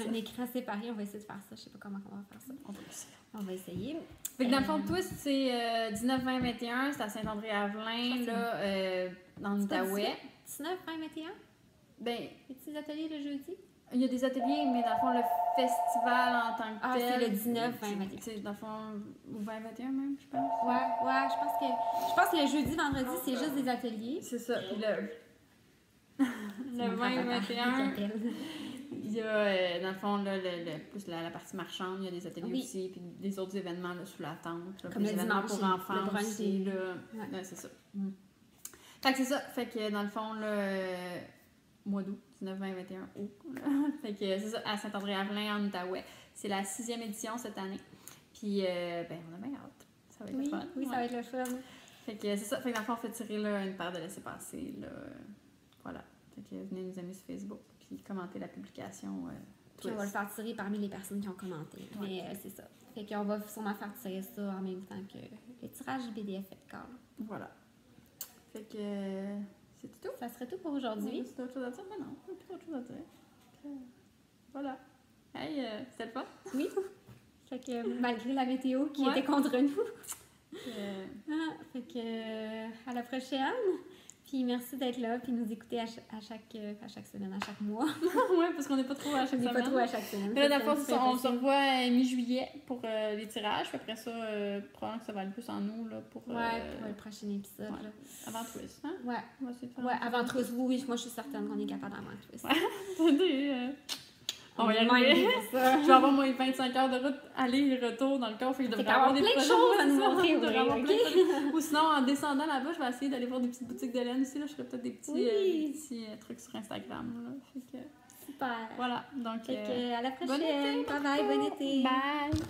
un écran séparé. On va essayer de faire ça. Je sais pas comment on va faire ça. On va essayer. Fait que dans le fond, Twist, c'est 19, 20, 21. C'est à Saint-André-Avelin, là, dans l'Outaouais. 19, 20, 21? Ben, y a-t-il des ateliers le jeudi? Il y a des ateliers, mais dans le fond, le festival en tant que tel... c'est le 19, 20, 21. C'est dans le fond, ou 20, 21 même, je pense. Ouais, je pense que le jeudi, vendredi, c'est juste des ateliers. C'est ça. Puis le 20, 21, il y a, dans le fond, là, plus la partie marchande, il y a des ateliers aussi, puis des autres événements là, sous la tente. Là, comme le dimanche pour enfants aussi. Là, c'est ça. Fait que c'est ça. Fait que dans le fond, le mois d'août, 19, 20, 21 août. Fait que c'est ça, à Saint-André-Avelin, en Outaouais. C'est la 6e édition cette année. Puis, ben, on a bien hâte. Ça va être le fun. Oui, ça va être le fun. Fait que c'est ça. Fait que dans le fond, on fait tirer là, une paire de laissez-passer. Là, voilà. Fait que venez nous aimer sur Facebook. Puis commentez la publication. Puis on va le faire tirer parmi les personnes qui ont commenté. Ouais. Mais c'est ça. Fait qu'on va sûrement faire tirer ça en même temps que le tirage du BDF Edgar. Voilà. Fait que c'est tout. Ça serait tout pour aujourd'hui. C'est autre chose à dire? Mais non, il n'y a plus d'autre chose à dire. Voilà. Hey, c'était le fun? Oui. Fait que malgré la météo qui Ouais. était contre nous. Fait que à la prochaine. Puis merci d'être là, puis nous écouter à chaque semaine, à chaque mois. ouais, parce qu'on n'est pas trop à chaque On n'est semaine. pas trop à chaque semaine. Mais là, d'abord, on se revoit mi-juillet pour les tirages. Puis après ça, probablement que ça va aller plus en août là, pour le prochain épisode. ouais. Là. Avant Twist, hein? Ouais. On va essayer de faire Ouais, avant Twist, oui, moi je suis certaine qu'on est capable d'avant Twist. Ouais. On va y arriver. Je vais avoir moins 25 heures de route aller et retour dans le corps. Fait que je devrais avoir plein des de projets, choses à nous ça. montrer. Je devrais avoir Ok. plein de projets. Ou sinon, en descendant là-bas, je vais essayer d'aller voir des petites boutiques de laine aussi. Là. Je ferai peut-être des petits, Oui. trucs sur Instagram. Là. Fait que, Super. voilà. Donc, Fait que, à la bon prochaine. été, Bye bye, bon été. Bye!